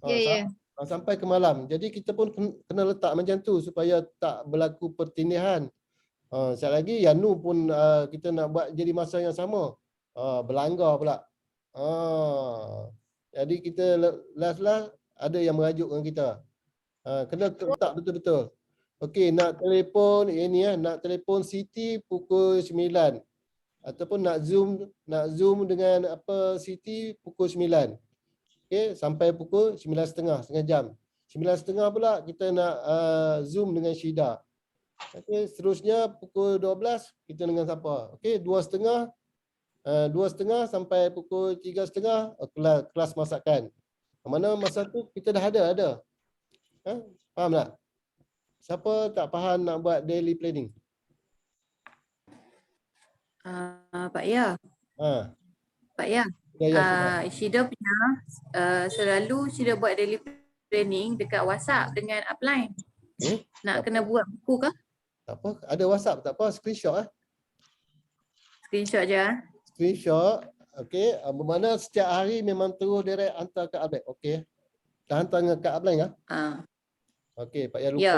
Speaker 7: Ya.
Speaker 1: Sampai ke malam. Jadi kita pun kena letak macam tu supaya tak berlaku pertindihan. Sekali lagi Yanu pun kita nak buat jadi masa yang sama. Berlanggar pula. Jadi kita last ada yang merajuk dengan kita. Kena letak betul-betul. Okey, nak telefon nak telefon Siti pukul 9. Ataupun nak zoom dengan Siti pukul 9. Okey, sampai pukul 9.30, setengah jam. 9.30 pula kita nak zoom dengan Syida. Okey, seterusnya pukul 12 kita dengan siapa? Okey, 2.30 sampai pukul 3.30 kelas masakan. Mana masa tu kita dah ada. Faham tak? Siapa tak faham nak buat daily planning?
Speaker 9: Pak Ya. Pak Ya. Syida punya selalu Syida buat daily planning dekat WhatsApp dengan upline. Nak kena buat buku ke?
Speaker 1: Tak apa, ada WhatsApp tak apa, screenshot
Speaker 9: Screenshot je.
Speaker 1: Screenshot. Okey, bermakna setiap hari memang terus direct hantar ke upline. Okey. Dah hantar dengan kat upline ke? Okey, Pak Ya lupa.
Speaker 9: Ya.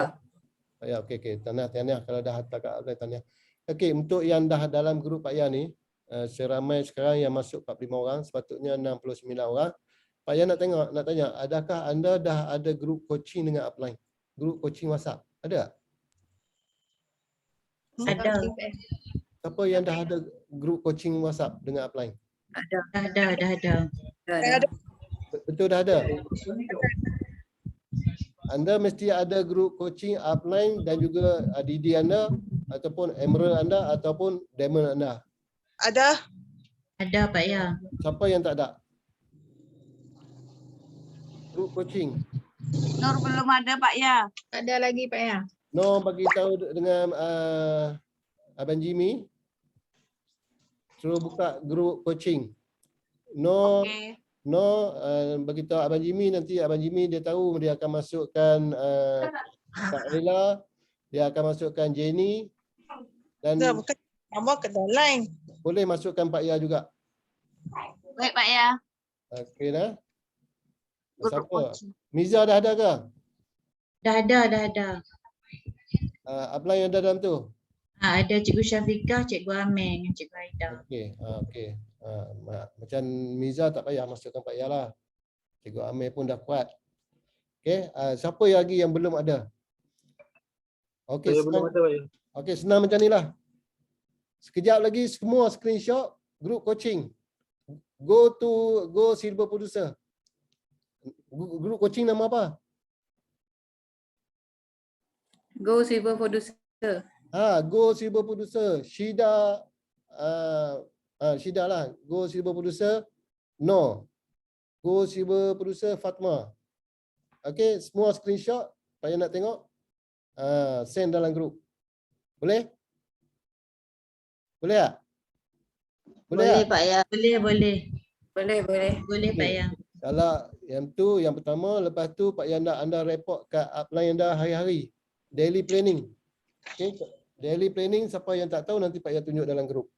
Speaker 1: Pak Ya, okey. Tahniah kalau dah hantar kat upline, tahniah. Okey, untuk yang dah dalam grup Pak Ya ni, seramai sekarang yang masuk 45 orang, sepatutnya 69 orang. Pak Ya nak tanya, adakah anda dah ada grup coaching dengan upline? Grup coaching WhatsApp, ada tak?
Speaker 9: Ada.
Speaker 1: Siapa yang dah ada grup coaching WhatsApp dengan upline?
Speaker 9: Dah ada.
Speaker 1: Betul dah ada? Anda mesti ada grup coaching upline dan juga Didi anda ataupun Emerald anda ataupun Diamond anda.
Speaker 6: Ada.
Speaker 9: Ada Pak Ya.
Speaker 1: Siapa yang tak ada? Grup coaching.
Speaker 6: Nur belum ada Pak Ya.
Speaker 7: Tak ada lagi Pak Ya.
Speaker 1: No, bagi tahu dengan Abang Jimmy. Suruh buka grup coaching. No,
Speaker 6: Okey.
Speaker 1: bagi tahu Abang Jimmy, nanti Abang Jimmy dia tahu dia akan masukkan Kak Rela, dia akan masukkan Jenny dan
Speaker 6: Dah bukan nama ke dalam.
Speaker 1: boleh masukkan Pak Ya juga.
Speaker 6: Baik Pak Ya.
Speaker 1: Okey dah.
Speaker 6: Grup
Speaker 1: Siapa?
Speaker 6: coaching.
Speaker 1: Miza dah ada ke?
Speaker 9: Dah ada.
Speaker 1: Upline yang ada dalam tu?
Speaker 9: Ada Cikgu Syafiqah, Cikgu Amir dengan Cikgu Aida.
Speaker 1: Okey. Macam Miza tak payah masukkan Pak Ya lah. Cikgu Amir pun dah kuat. Okey, siapa lagi yang belum ada? Okey,
Speaker 5: Saya belum ada Pak Ya.
Speaker 1: Okey, senang macam ni lah. Sekejap lagi semua screenshot group coaching. Go Silver Producer. Group coaching nama apa?
Speaker 9: Go Silver Producer.
Speaker 1: Go Silver Producer. Syida Syida lah. Go Silver Producer. No. Go Silver Producer Fatma. Okey, semua screenshot. Pak Ya nak tengok. Send dalam grup. Boleh? Boleh tak?
Speaker 9: Boleh
Speaker 1: tak?
Speaker 9: Pak Ya. Boleh Pak Ya.
Speaker 1: Kalau yang tu, yang pertama, lepas tu Pak Ya nak anda report kat upline anda hari-hari. Daily planning. Okay. Daily planning, siapa yang tak tahu nanti Pak Ya tunjuk dalam grup.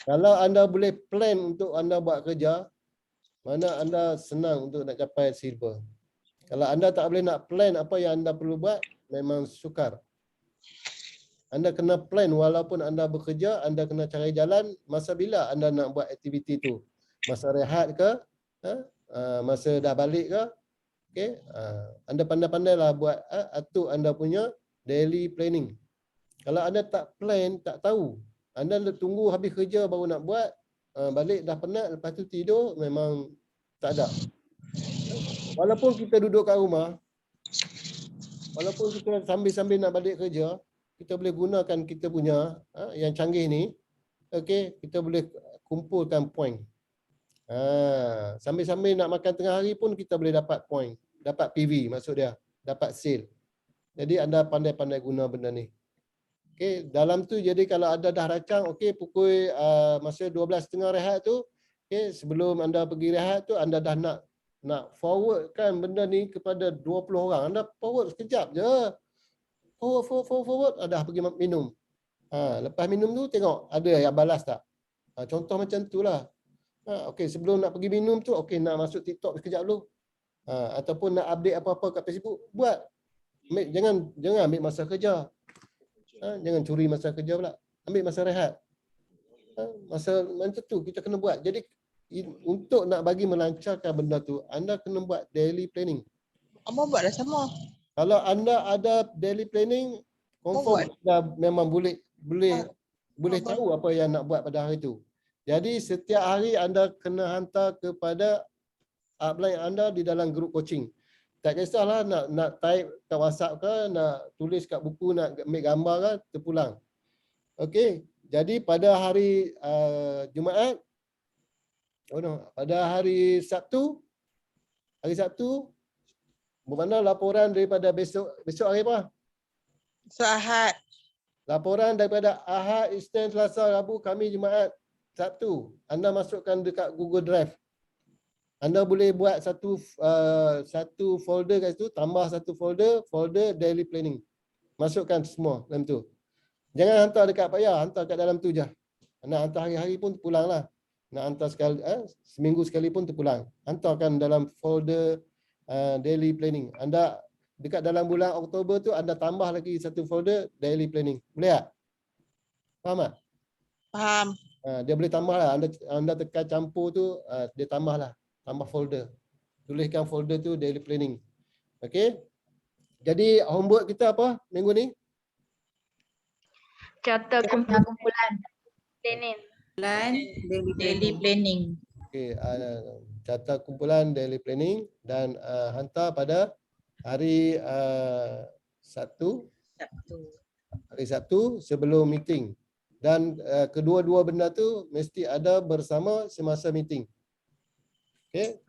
Speaker 1: Kalau anda boleh plan untuk anda buat kerja, mana anda senang untuk nak capai silver. Kalau anda tak boleh nak plan apa yang anda perlu buat, memang sukar. Anda kena plan walaupun anda bekerja, anda kena cari jalan masa bila anda nak buat aktiviti tu. Masa rehat ke? Masa dah balik ke? Okay. Anda pandai-pandailah buat atur anda punya daily planning. Kalau anda tak plan, tak tahu. Anda tunggu habis kerja baru nak buat, balik dah penat, lepas tu tidur, memang tak ada. Walaupun kita duduk kat rumah, walaupun kita sambil-sambil nak balik kerja, kita boleh gunakan kita punya yang canggih ni. Okey, kita boleh kumpulkan point. Sambil-sambil nak makan tengah hari pun kita boleh dapat point, dapat PV maksud dia, dapat sale. Jadi anda pandai-pandai guna benda ni. Okey, dalam tu jadi kalau ada dah racang, okey pukul masa 12.30 rehat tu, okey sebelum anda pergi rehat tu anda dah nak nak forwardkan benda ni kepada 20 orang, anda forward sekejap je. Forward, dah pergi minum. Lepas minum tu tengok ada yang balas tak. Contoh macam tu lah. Okey, sebelum nak pergi minum tu, okey nak masuk TikTok sekejap dulu. Ataupun nak update apa-apa kat Facebook, buat. Jangan ambil masa kerja. Jangan curi masa kerja pula. Ambil masa rehat. Masa macam tu kita kena buat. Jadi untuk nak bagi melancarkan benda tu, anda kena buat daily planning.
Speaker 6: Abang buat dah sama.
Speaker 1: Kalau anda ada daily planning, confirm dah memang boleh tahu apa yang nak buat pada hari tu. Jadi setiap hari anda kena hantar kepada upline anda di dalam grup coaching. Tak kisahlah nak type kat WhatsApp ke, nak tulis kat buku, nak ambil gambar ke, terpulang. Okey, jadi pada hari Jumaat, pada hari Sabtu, bermana laporan daripada besok hari apa?
Speaker 6: So Ahad.
Speaker 1: Laporan daripada Ahad, Isnin, Selasa, Rabu, Khamis, Jumaat, Sabtu. Anda masukkan dekat Google Drive. Anda boleh buat satu folder kat situ, tambah satu folder daily planning. Masukkan semua dalam tu. Jangan hantar dekat Pak Ya, hantar kat dalam tu je. Nak hantar hari-hari pun terpulanglah. Nak hantar seminggu sekali pun terpulang. Hantarkan dalam folder daily planning. Anda dekat dalam bulan Oktober tu anda tambah lagi satu folder daily planning. Boleh tak? Faham tak?
Speaker 6: Faham.
Speaker 1: Dia boleh tambah lah. Anda tekan campur tu, dia tambah lah. Tambah folder. Tuliskan folder tu daily planning. Okey. Jadi homework kita apa minggu ni?
Speaker 7: Carta kumpulan planning.
Speaker 6: Daily planning.
Speaker 1: Okey, carta kumpulan daily planning dan hantar pada hari Sabtu. Hari Sabtu sebelum meeting. Dan kedua-dua benda tu mesti ada bersama semasa meeting. Okey.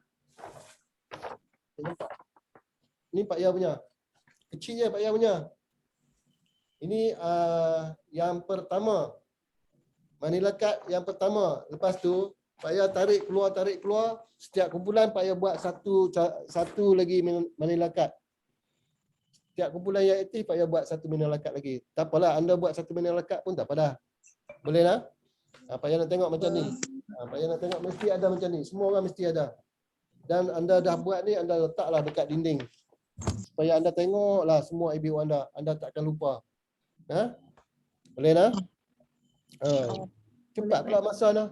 Speaker 1: Ini Pak Ya punya. Kecilnya Pak Ya punya. Ini yang pertama. Manila card yang pertama. Lepas tu Pak Ya tarik keluar. Setiap kumpulan Pak Ya buat satu lagi Manila card. Setiap kumpulan yang aktif Pak Ya buat satu Manila card lagi. Tak apalah, anda buat satu Manila card pun tak apa dah. Boleh lah. Pak Ya nak tengok macam ni. Pak Ya nak tengok mesti ada macam ni. Semua orang mesti ada. Dan anda dah buat ni, anda letaklah dekat dinding. Supaya anda tengoklah semua ABO anda. Anda takkan lupa. Boleh lah? Cepat pula masa dah.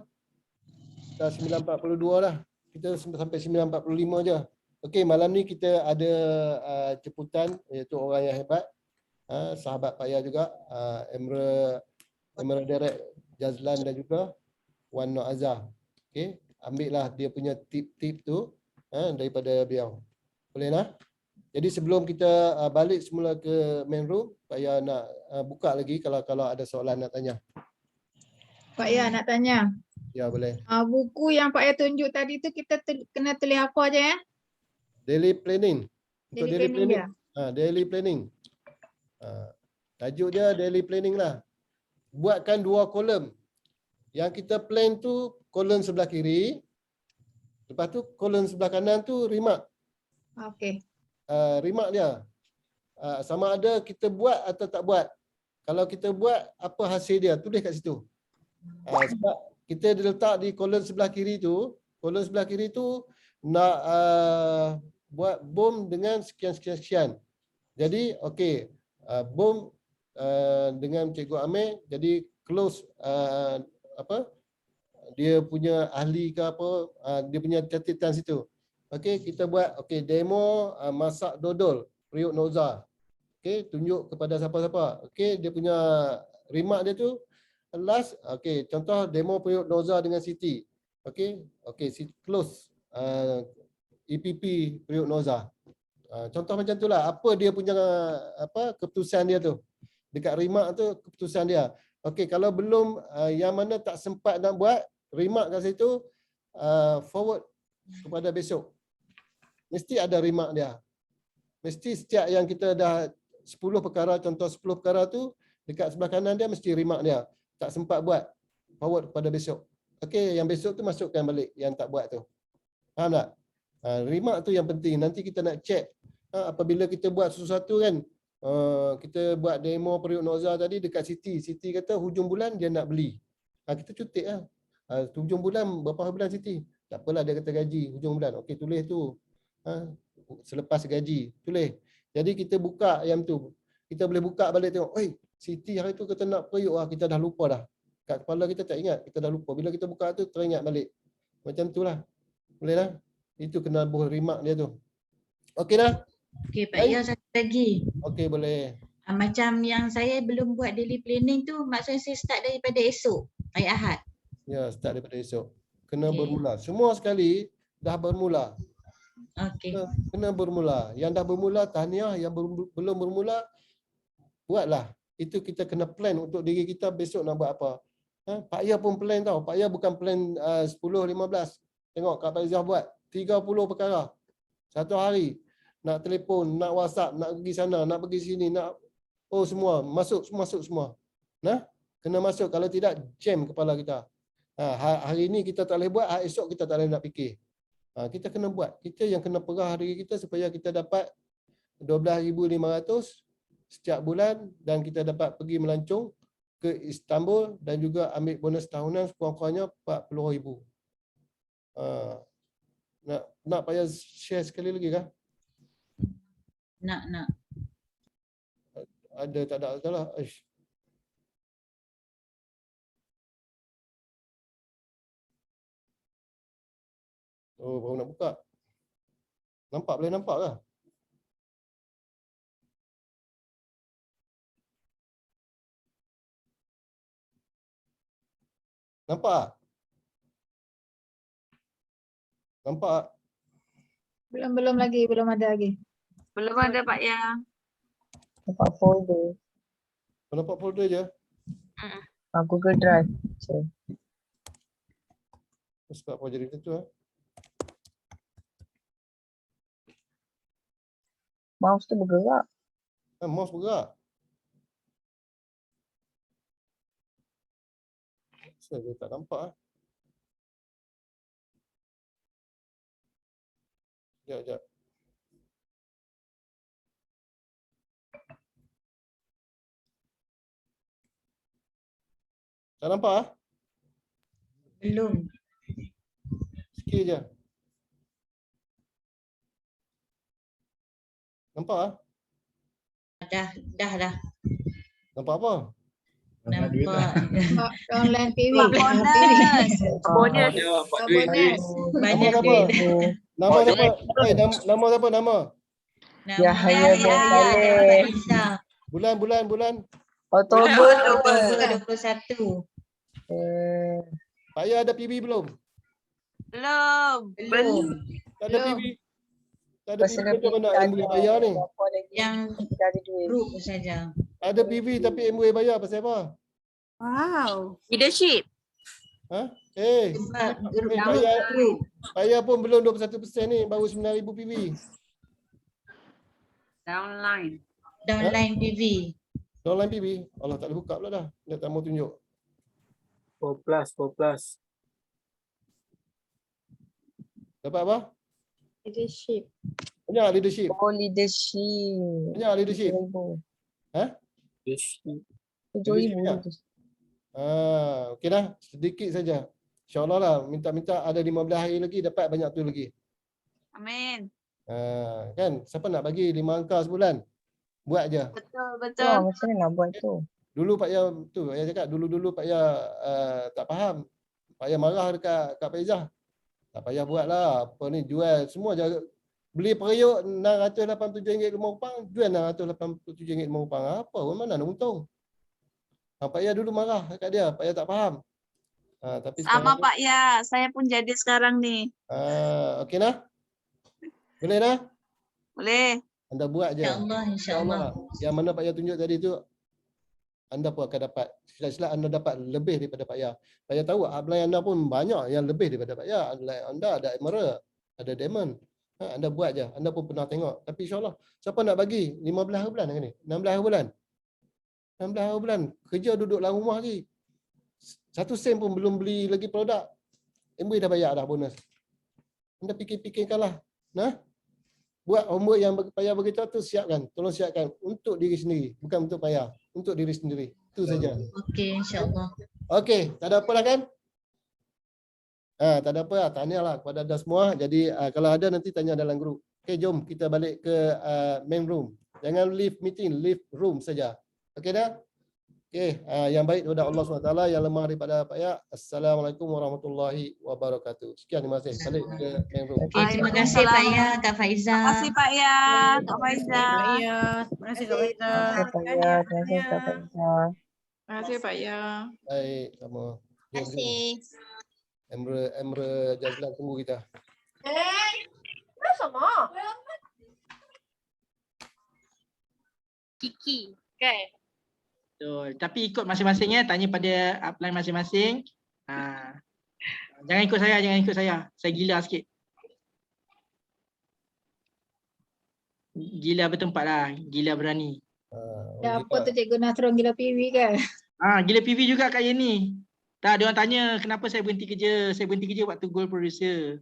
Speaker 1: Dah 9.42 dah. Kita sampai 9.45 je. Okey, malam ni kita ada jemputan iaitu orang yang hebat. Sahabat Pak Ya juga. Emerald Derek Jazlan dan juga Wan Nur Azhar. Okey, ambillah dia punya tip-tip tu daripada beliau. Boleh lah? Jadi sebelum kita balik semula ke main room, Pak Ya nak buka lagi kalau ada soalan nak tanya.
Speaker 7: Pak Ya nak tanya.
Speaker 1: Ya, boleh.
Speaker 7: Buku yang Pak Ya tunjuk tadi tu kita kena tulis apa je ya?
Speaker 1: Daily planning. Untuk daily planning. Daily planning. Tajuk dia daily planning lah. Buatkan 2 kolom. Yang kita plan tu kolom sebelah kiri. Lepas tu kolom sebelah kanan tu remark.
Speaker 7: Okey.
Speaker 1: Remark dia. Sama ada kita buat atau tak buat. Kalau kita buat, apa hasil dia? Tulis kat situ. Sebab kita letak di kolom sebelah kiri tu. Kolom sebelah kiri tu nak buat bom dengan sekian-sekian. Jadi, okey. Bom dengan Cikgu Amir. Jadi, close dia punya ahli ke apa, dia punya catatan situ. Okey, kita buat demo masak dodol periuk Noza. Okey, tunjuk kepada siapa-siapa. Okey, dia punya remark dia tu last, contoh demo periuk Noza dengan Siti. Okey, close EPP periuk Noza. Contoh macam itulah. Apa dia punya keputusan dia tu. Dekat remark tu keputusan dia. Okey, kalau belum yang mana tak sempat nak buat, remark kat situ, forward kepada besok. Mesti ada remark dia. Mesti setiap yang kita dah 10 perkara, contoh 10 perkara tu, dekat sebelah kanan dia mesti remark dia. Tak sempat buat, forward kepada besok. Okey, yang besok tu masukkan balik yang tak buat tu. Faham tak? Remark tu yang penting. Nanti kita nak check. Apabila kita buat sesuatu kan, kita buat demo periuk Nokza tadi dekat Siti. Siti kata hujung bulan dia nak beli. Kita cutik lah. Hujung bulan berapa bulan Siti? Tak apalah, dia kata gaji hujung bulan. Okey, tulis tu. Selepas gaji, tulis. Jadi kita buka yang tu. Kita boleh buka balik tengok, oi, Siti hari tu kata nak periuk kita dah lupa dah. Kat kepala kita tak ingat, kita dah lupa. Bila kita buka tu teringat balik. Macam tu lah. Boleh lah. Itu kena buat remark dia tu. Okey dah?
Speaker 7: Okey Pak Ya, satu lagi.
Speaker 1: Okey, boleh.
Speaker 7: Macam yang saya belum buat daily planning tu, maksudnya saya start daripada esok, hari Ahad.
Speaker 1: Ya, start daripada esok. Kena
Speaker 7: Okey.
Speaker 1: bermula. Semua sekali dah bermula.
Speaker 7: Okey.
Speaker 1: Kena bermula. Yang dah bermula, tahniah. Yang belum bermula, buatlah. Itu kita kena plan untuk diri kita besok nak buat apa. Pak Ya pun plan tau. Pak Ya bukan plan 10-15. Tengok Kak Faizah buat 30 perkara. Satu hari. Nak telefon, nak WhatsApp, nak pergi sana, nak pergi sini, nak semua. Masuk semua. Kena masuk. Kalau tidak, jam kepala kita. Hari ini kita tak boleh buat, hari esok kita tak boleh nak fikir. Kita kena buat. Kita yang kena perah diri kita supaya kita dapat 12,500 setiap bulan dan kita dapat pergi melancong ke Istanbul dan juga ambil bonus tahunan sekurang-kurangnya 40,000. Nak payah share sekali lagi kah?
Speaker 7: Nak.
Speaker 1: Ada tak ada salah. Baru nak buka. Boleh nampak kah? Nampak? Nampak?
Speaker 7: Belum lagi, belum ada lagi.
Speaker 9: Belum ada Pak Ya.
Speaker 2: Nampak folder.
Speaker 1: Nampak folder je?
Speaker 2: Google Drive.
Speaker 1: Sebab apa jadi macam tu?
Speaker 2: Mouse tu bergerak.
Speaker 1: Mouse bergerak. Saya tak nampak. Sekejap. Tak nampak?
Speaker 7: Belum.
Speaker 1: Sikit je. Nampak?
Speaker 7: Dah.
Speaker 1: Nampak apa?
Speaker 7: Nampak. Online PV.
Speaker 9: Bonus.
Speaker 7: Banyak
Speaker 1: Nama
Speaker 7: duit.
Speaker 1: Nama siapa? Nama siapa nama?
Speaker 2: Yahya bin Saleh.
Speaker 1: Bulan.
Speaker 2: Oktober.
Speaker 7: 21.
Speaker 1: Pak Ya ada PB belum?
Speaker 9: Belum.
Speaker 1: Tak ada PB. Tak ada PB macam mana MOE bayar ni?
Speaker 7: Yang
Speaker 2: Dari duit.
Speaker 7: group saja.
Speaker 1: Ada PB tapi MOE bayar pasal apa?
Speaker 9: Wow. Leadership.
Speaker 1: Pak Ya pun belum 21% ni, baru 9,000 PB.
Speaker 9: Downline.
Speaker 7: Downline PV.
Speaker 1: Downline PB. Allah tak boleh buka pula dah. Dia tak mau tunjuk.
Speaker 5: 4+.
Speaker 1: Dapat apa?
Speaker 4: Leadership.
Speaker 1: Banyak leadership.
Speaker 2: Leadership.
Speaker 1: Banyak leadership.
Speaker 2: 7,000.
Speaker 1: Okey dah. Sedikit saja. InsyaAllah lah. Minta ada 15 hari lagi dapat banyak tu lagi.
Speaker 9: Amin.
Speaker 1: Kan? Siapa nak bagi 5 angka sebulan? Buat je.
Speaker 9: Betul.
Speaker 2: Macam mana nak buat tu?
Speaker 1: Dulu Pak Ya tu, saya cakap dulu Pak Ya tak faham. Pak Ya marah dekat Kak Faizah. Tak payah buatlah. Apa ni jual semua je. Beli periuk RM687.5, jual RM687.5. Apa? Mana nak untung? Pak Ya dulu marah dekat dia. Pak Ya tak faham. Tapi
Speaker 9: Sama Pak Ya, saya pun jadi sekarang nih.
Speaker 1: Okey dah? Boleh dah?
Speaker 9: Boleh.
Speaker 1: Anda buat je.
Speaker 7: InsyaAllah.
Speaker 1: Yang mana Pak Ya tunjuk tadi tu, anda pun akan dapat. Silap-silap anda dapat lebih daripada Pak Ya. Pak Ya tahu upline anda pun banyak yang lebih daripada Pak Ya. Anda ada emerald, ada diamond. Anda buat je. Anda pun pernah tengok. Tapi insyaAllah, siapa nak bagi 15 hari bulan ni? 16 hari bulan. 16 hari bulan. Kerja duduk dalam rumah lagi. 1 sen pun belum beli lagi produk. MOE dah bayar dah bonus. Anda fikir-fikirkanlah. Buat homework yang payah beritahu tu siapkan. Tolong siapkan untuk diri sendiri. Bukan untuk payah. Untuk diri sendiri. Itu saja.
Speaker 7: Okey, insya-Allah.
Speaker 1: Okey, tak ada apa dah kan? Tak ada apa lah. Tahniahlah kepada anda semua. Jadi kalau ada nanti tanya dalam grup. Okey, jom kita balik ke main room. Jangan leave meeting, leave room saja. Okey dah? Okey, yang baik daripada Allah SWT, yang lemah daripada payah. Assalamualaikum warahmatullahi wabarakatuh. Sekian, terima kasih. Balik ke main room.
Speaker 7: Okey, terima kasih Pak Ya, Kak Faiza.
Speaker 6: Terima kasih Pak Ya, Kak Faiza.
Speaker 10: Terima kasih Kak Faiza.
Speaker 2: Terima kasih Kak Faiza.
Speaker 10: Terima kasih Pak Ya.
Speaker 1: Baik, sama.
Speaker 3: Terima kasih.
Speaker 1: Emre Jazlan tunggu kita.
Speaker 8: Kiki, kan?
Speaker 11: Betul. Tapi ikut masing-masing ya, tanya pada upline masing-masing. Jangan ikut saya, jangan ikut saya. Saya gila sikit. Gila bertempat lah, gila berani.
Speaker 7: Dah apa tu Cikgu Nasrul gila PV kan?
Speaker 11: Gila PV juga kat ni. Tak, dia orang tanya kenapa saya berhenti kerja. Saya berhenti kerja waktu goal producer.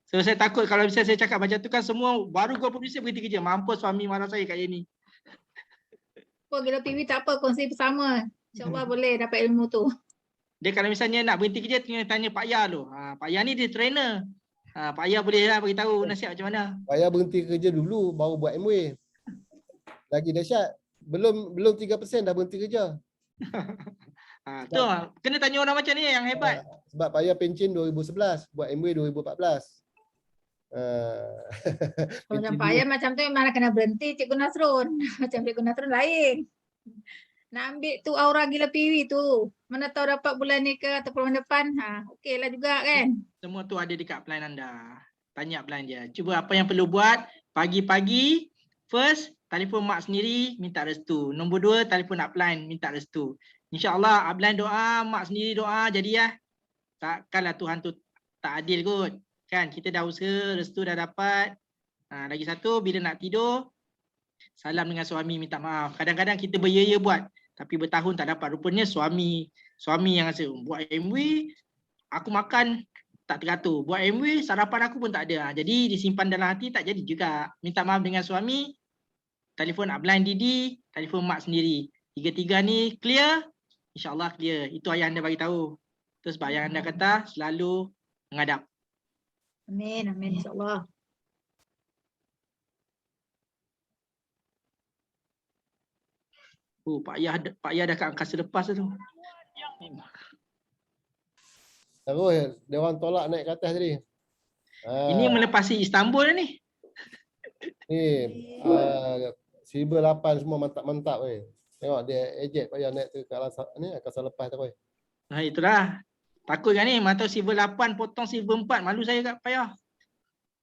Speaker 11: So saya takut kalau misalnya saya cakap macam tu kan semua baru goal producer berhenti kerja. Mampus suami marah saya kat ni.
Speaker 7: Apa gila PV tak apa, kongsi bersama. InsyaAllah boleh dapat ilmu tu.
Speaker 11: Dia kalau misalnya nak berhenti kerja tanya Pak Ya tu. Pak Ya ni dia trainer. Pak Ya boleh lah beritahu nasihat macam mana.
Speaker 1: Pak Ya berhenti kerja dulu baru buat MW. Lagi dahsyat. Belum 3% dah berhenti kerja.
Speaker 11: Tu kena tanya orang macam ni yang hebat.
Speaker 1: Sebab Pak Ya pencen 2011, buat MW 2014.
Speaker 7: Kalau macam Pak Ya macam tu memang kena berhenti Cikgu Nasrul. Macam Cikgu Nasrul lain. Nak ambil tu aura gila PV tu. Mana tahu dapat bulan ni ke atau bulan depan. Okey lah juga kan.
Speaker 11: Semua tu ada dekat upline anda. Tanya upline dia. Cuba apa yang perlu buat. Pagi-pagi, first, telefon mak sendiri, minta restu. Nombor 2, telefon upline, minta restu. InsyaAllah upline doa, mak sendiri doa, jadi ya. Takkanlah Tuhan tu tak adil kot. Kan, kita dah usaha, restu dah dapat. Lagi satu, bila nak tidur, salam dengan suami, minta maaf. Kadang-kadang kita berya-ya buat. Tapi bertahun tak dapat. Rupanya suami yang rasa, buat MW, aku makan tak teratur. Buat MW, sarapan aku pun tak ada. Jadi disimpan dalam hati, tak jadi juga. Minta maaf dengan suami, telefon upline Didi, telefon mak sendiri. Tiga-tiga ni clear, insyaAllah clear. Itu ayah anda bagi tahu. Terus sebab yang anda kata, selalu menghadap.
Speaker 7: Amin, amin insyaAllah.
Speaker 11: Pak Ya dah kat angkasa lepas tu.
Speaker 1: Terus dia orang tolak naik ke atas tadi.
Speaker 11: Ini melepasi Istanbul ni.
Speaker 1: Silver 8 semua mantap-mantap ni. Tengok dia ejek Pak Ya naik tu ke angkasa lepas tu.
Speaker 11: Itulah. Takut kan ni, mata silver 8 potong silver 4. Malu saya kat Pak Ya.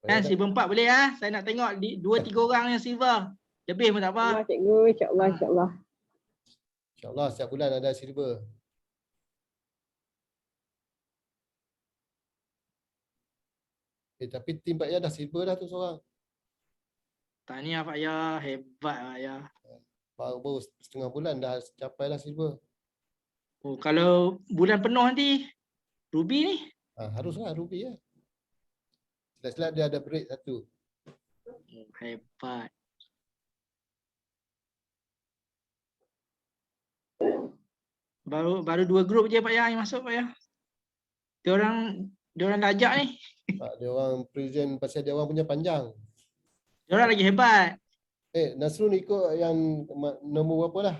Speaker 11: Kan silver 4 boleh ah. Saya nak tengok 2-3 orang yang silver. Lebih pun tak apa.
Speaker 4: Cikgu, insya-Allah.
Speaker 1: InsyaAllah setiap bulan ada silver. Tapi tim Pak Ya dah silver dah tu seorang.
Speaker 11: Tahniah Pak Ya, hebat Pak Ya.
Speaker 1: Baru setengah bulan dah capai dah silver.
Speaker 11: Kalau bulan penuh nanti, Ruby ni?
Speaker 1: Haruslah Ruby ya. Silap-silap dia ada break satu.
Speaker 11: Hebat. Baru 2 grup je Pak Ya yang masuk Pak Ya. Dia orang dah ajak ni.
Speaker 1: Dia orang present pasal dia orang punya panjang.
Speaker 11: Dia orang lagi hebat.
Speaker 1: Nasrul ikut yang nombor berapa dah?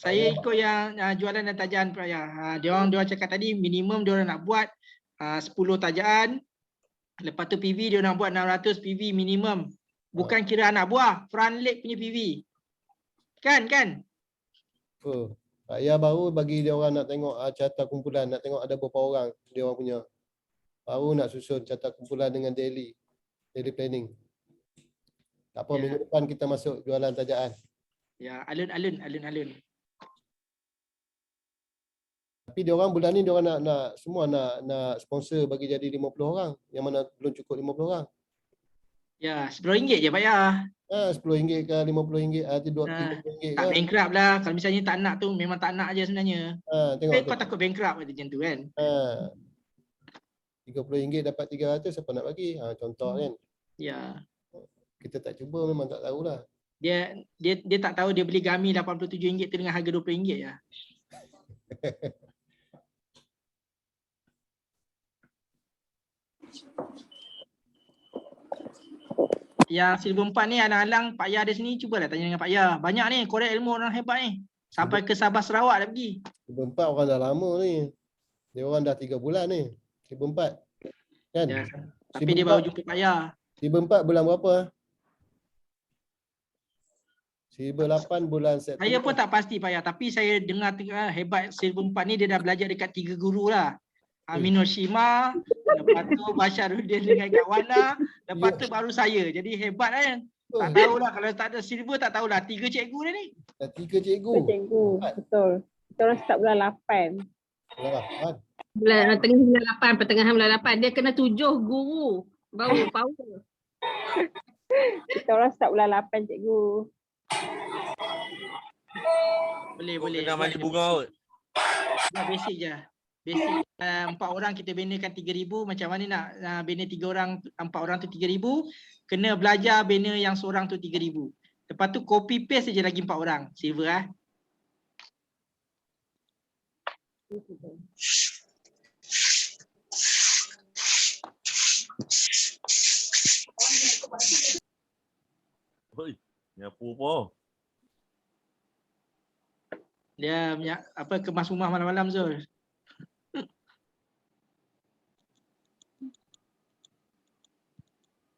Speaker 11: Saya ikut yang jualan dan tajaan Pak Ya. Dia orang cakap tadi minimum dia orang nak buat 10 tajaan. Lepas tu PV dia nak buat 600 PV minimum. Bukan kira anak buah, front leg punya PV. Kan?
Speaker 1: Pak Ya baru bagi dia orang nak tengok carta kumpulan, nak tengok ada berapa orang dia orang punya. Baru nak susun carta kumpulan dengan daily planning. Tak apa, minggu depan kita masuk jualan tajaan.
Speaker 11: Ya, alun-alun.
Speaker 1: Tapi dia orang bulan ni dia orang nak semua nak sponsor bagi jadi 50 orang. Yang mana belum cukup 50 orang.
Speaker 11: Ya, RM10 je Pak Ya.
Speaker 1: RM10 ke RM50 atau RM20
Speaker 11: tak bankrupt lah. Kalau misalnya tak nak tu memang tak nak je sebenarnya.
Speaker 1: Tengok
Speaker 11: kau takut bankrupt macam tu kan.
Speaker 1: RM30 dapat 300, siapa nak bagi? Contoh kan.
Speaker 11: Ya.
Speaker 1: Kita tak cuba memang tak tahulah.
Speaker 11: Dia tak tahu dia beli gami RM87 tu dengan harga RM20 ya. Yang silver 4 ni alang-alang Pak Yah ada sini, cubalah tanya dengan Pak Yah. Banyak ni korek ilmu orang hebat ni. Sampai ke Sabah Sarawak dah pergi.
Speaker 1: Silver 4 orang dah lama ni. Dia orang dah 3 bulan ni. Silver 4. Kan?
Speaker 11: Ya, tapi dia baru jumpa Pak Yah.
Speaker 1: Silver 4 bulan berapa? Silver 8 bulan September.
Speaker 11: Saya pun tak pasti Pak Yah, tapi saya dengar hebat silver 4 ni dia dah belajar dekat 3 guru lah. Aminul Shima, lepas tu Basharuddin dengan Kak Wana, lepas tu baru saya. Jadi hebat kan. Tak tahulah kalau tak ada silver tak tahulah 3 cikgu dia ni.
Speaker 1: Dah 3 cikgu.
Speaker 4: Cikgu, betul. Kita orang start bulan 8.
Speaker 3: Bulan tengah bulan 8, pertengahan bulan 8 dia kena 7 guru. Baru power.
Speaker 4: Kita orang start bulan 8 cikgu.
Speaker 11: Boleh.
Speaker 12: Kena mandi bunga kot.
Speaker 11: Basic je. Basic 4 orang kita binakan 3,000. Macam mana nak bina 3 orang, 4 orang tu 3,000. Kena belajar bina yang seorang tu 3,000. Lepas tu copy paste saja lagi 4 orang. Silver
Speaker 12: Oi, nyapu apa?
Speaker 11: Dia kemas rumah malam-malam Zul.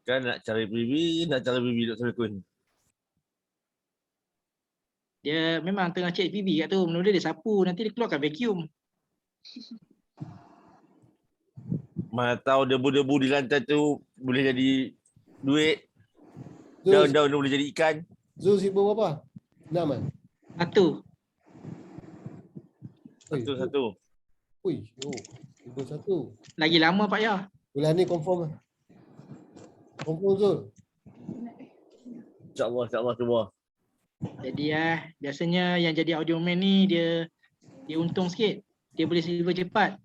Speaker 12: Kan nak cari bibi duk telefon.
Speaker 11: Dia memang tengah cek bibi kat tu. Mula dia sapu, nanti dia keluarkan vacuum.
Speaker 12: Mana tahu debu-debu di lantai tu boleh jadi duit. Daun-daun boleh jadi ikan.
Speaker 1: Zul silver berapa? 6 kan?
Speaker 11: 1.
Speaker 12: Satu.
Speaker 1: Ui, silver 1.
Speaker 11: Lagi lama Pak Yah.
Speaker 1: Bulan ni confirm lah. Confirm Zul.
Speaker 12: InsyaAllah cuba.
Speaker 11: Jadi biasanya yang jadi audio man ni dia untung sikit. Dia boleh silver cepat.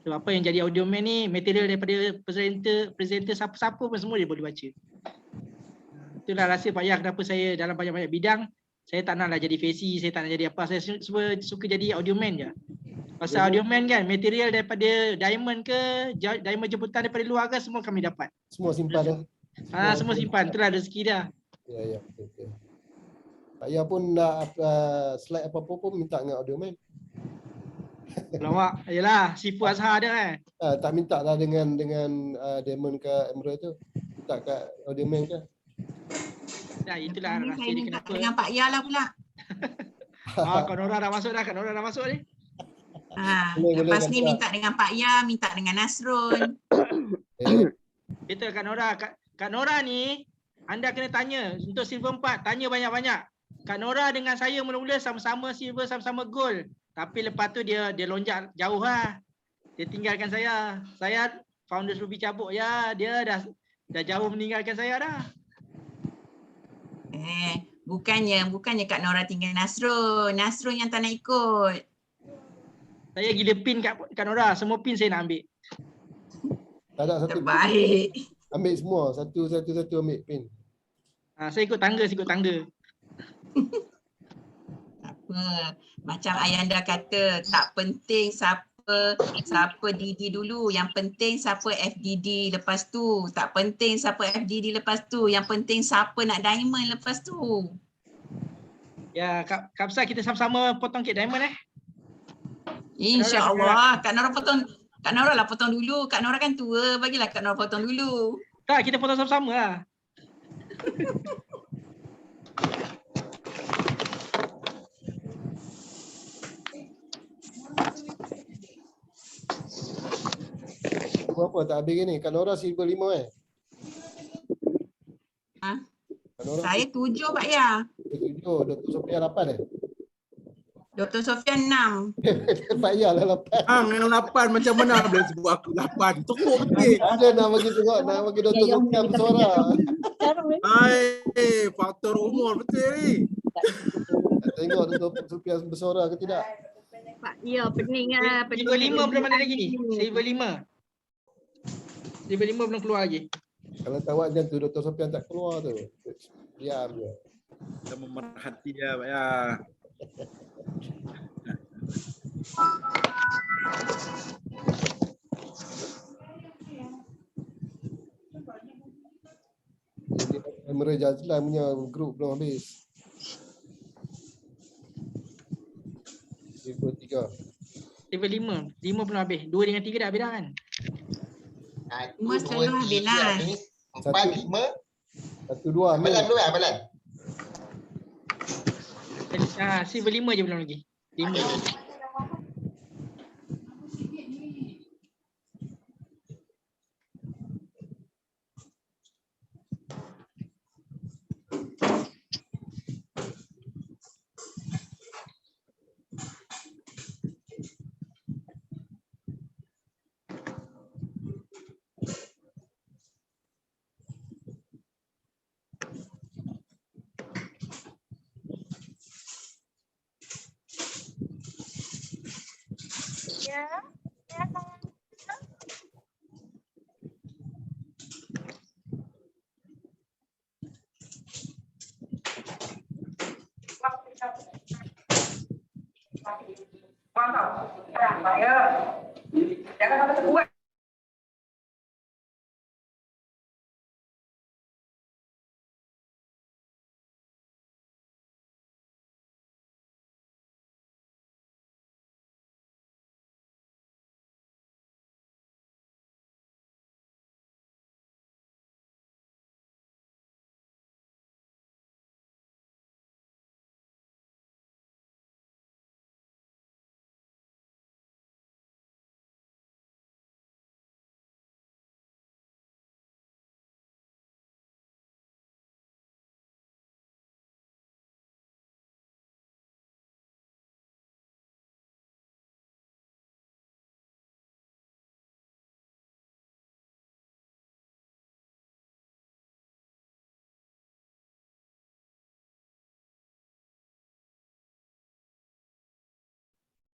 Speaker 11: Sebab apa yang jadi audio man ni material daripada presenter siapa-siapa pun semua dia boleh baca. Itulah rasa Pak Yah kenapa saya dalam banyak-banyak bidang saya tak naklah jadi fesi, saya tak nak jadi apa. Saya suka jadi audio man je. Pasal audio man kan material daripada diamond ke, diamond jemputan daripada luar ke semua kami dapat.
Speaker 1: Semua simpan dah.
Speaker 11: Semua simpan. Itulah rezeki dah.
Speaker 1: Ya, betul. Pak Yah pun nak slide apa-apa pun minta dengan audio man.
Speaker 11: Lawak. Yalah, Sifu Azhar dia kan.
Speaker 1: Tak minta lah dengan diamond ke emerald tu. Minta kat audio man ke.
Speaker 11: Itulah rahsia dia kenapa.
Speaker 6: Dengan Pak Yah lah pula.
Speaker 11: Kak Nora dah masuk ni.
Speaker 6: Lepas ni minta dengan Pak Yah, minta dengan Nasrun.
Speaker 11: Betul Kak Nora. Kak Nora ni anda kena tanya untuk silver 4, tanya banyak-banyak. Kak Nora dengan saya mula-mula sama-sama silver, sama-sama gold. Tapi lepas tu dia lonjak jauh lah. Dia tinggalkan saya. Saya founder Ruby Cabuk ya, dia dah jauh meninggalkan saya dah.
Speaker 6: Bukannya Kak Nora tinggal Nasrun. Nasrun yang tak nak ikut.
Speaker 11: Saya gila pin Kak Nora. Semua pin saya nak ambil.
Speaker 1: Tak ada satu.
Speaker 6: Terbaik.
Speaker 1: Ambil semua. Satu ambil pin.
Speaker 11: Saya ikut tangga.
Speaker 6: Apa? Macam Ayanda kata, tak penting siapa DD dulu. Yang penting siapa FDD lepas tu. Tak penting siapa FDD lepas tu. Yang penting siapa nak diamond lepas tu.
Speaker 11: Ya, Kak Absah kita sama-sama potong kek diamond
Speaker 6: InsyaAllah. Kak Nora lah potong dulu. Kak Nora kan tua. Bagilah Kak Nora potong dulu.
Speaker 11: Tak, kita potong sama-sama lah.
Speaker 1: Berapa tak habis ni? Kak Nora silver 5
Speaker 6: Saya 7 Pak Yah.
Speaker 1: 7, Dr. Sofian 8
Speaker 6: Dr. Sofian 6.
Speaker 1: Pak Yah lah 8.
Speaker 5: Yang 8 macam mana boleh sebut aku 8? Cukup sikit.
Speaker 1: Ada nak bagi tengok, nak bagi Dr. Sofian bersuara.
Speaker 5: Faktor umur betul ni.
Speaker 1: Tengok Dr. Sofian bersuara ke tidak?
Speaker 3: Pak, ya pening lah.
Speaker 11: Silver 5 belum ada lagi ni. Silver 5. Level 5 belum keluar lagi.
Speaker 1: Kalau tawak macam tu, Dr. Sofian tak keluar tu. Diam je.
Speaker 5: Kita memerhati dia, Pak Ya.
Speaker 1: Kamera Jazlan punya grup belum habis. 3.
Speaker 11: Level 5. 5 belum habis. 2 dengan 3 dah habis dah kan?
Speaker 6: 5 selalu habis lah.
Speaker 13: 4, 5.
Speaker 1: 1, 2.
Speaker 13: Abalan.
Speaker 11: Level 5 je belum lagi. 5 je.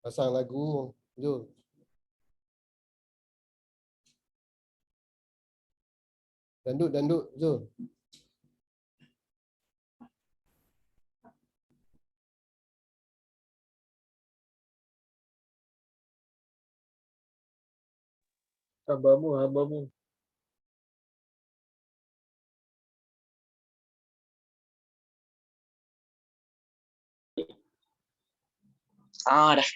Speaker 1: Pasang lagu. Jom. Dandut. Jom. Hambamu.
Speaker 14: Dah.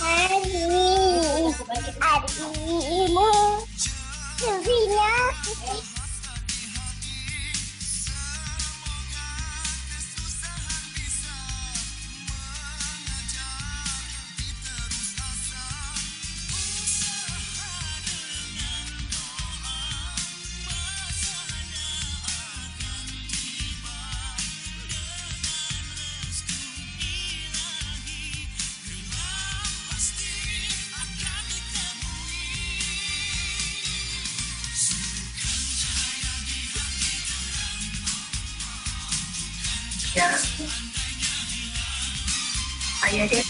Speaker 15: Harimu sepinya.
Speaker 9: Ya. Ayah dia.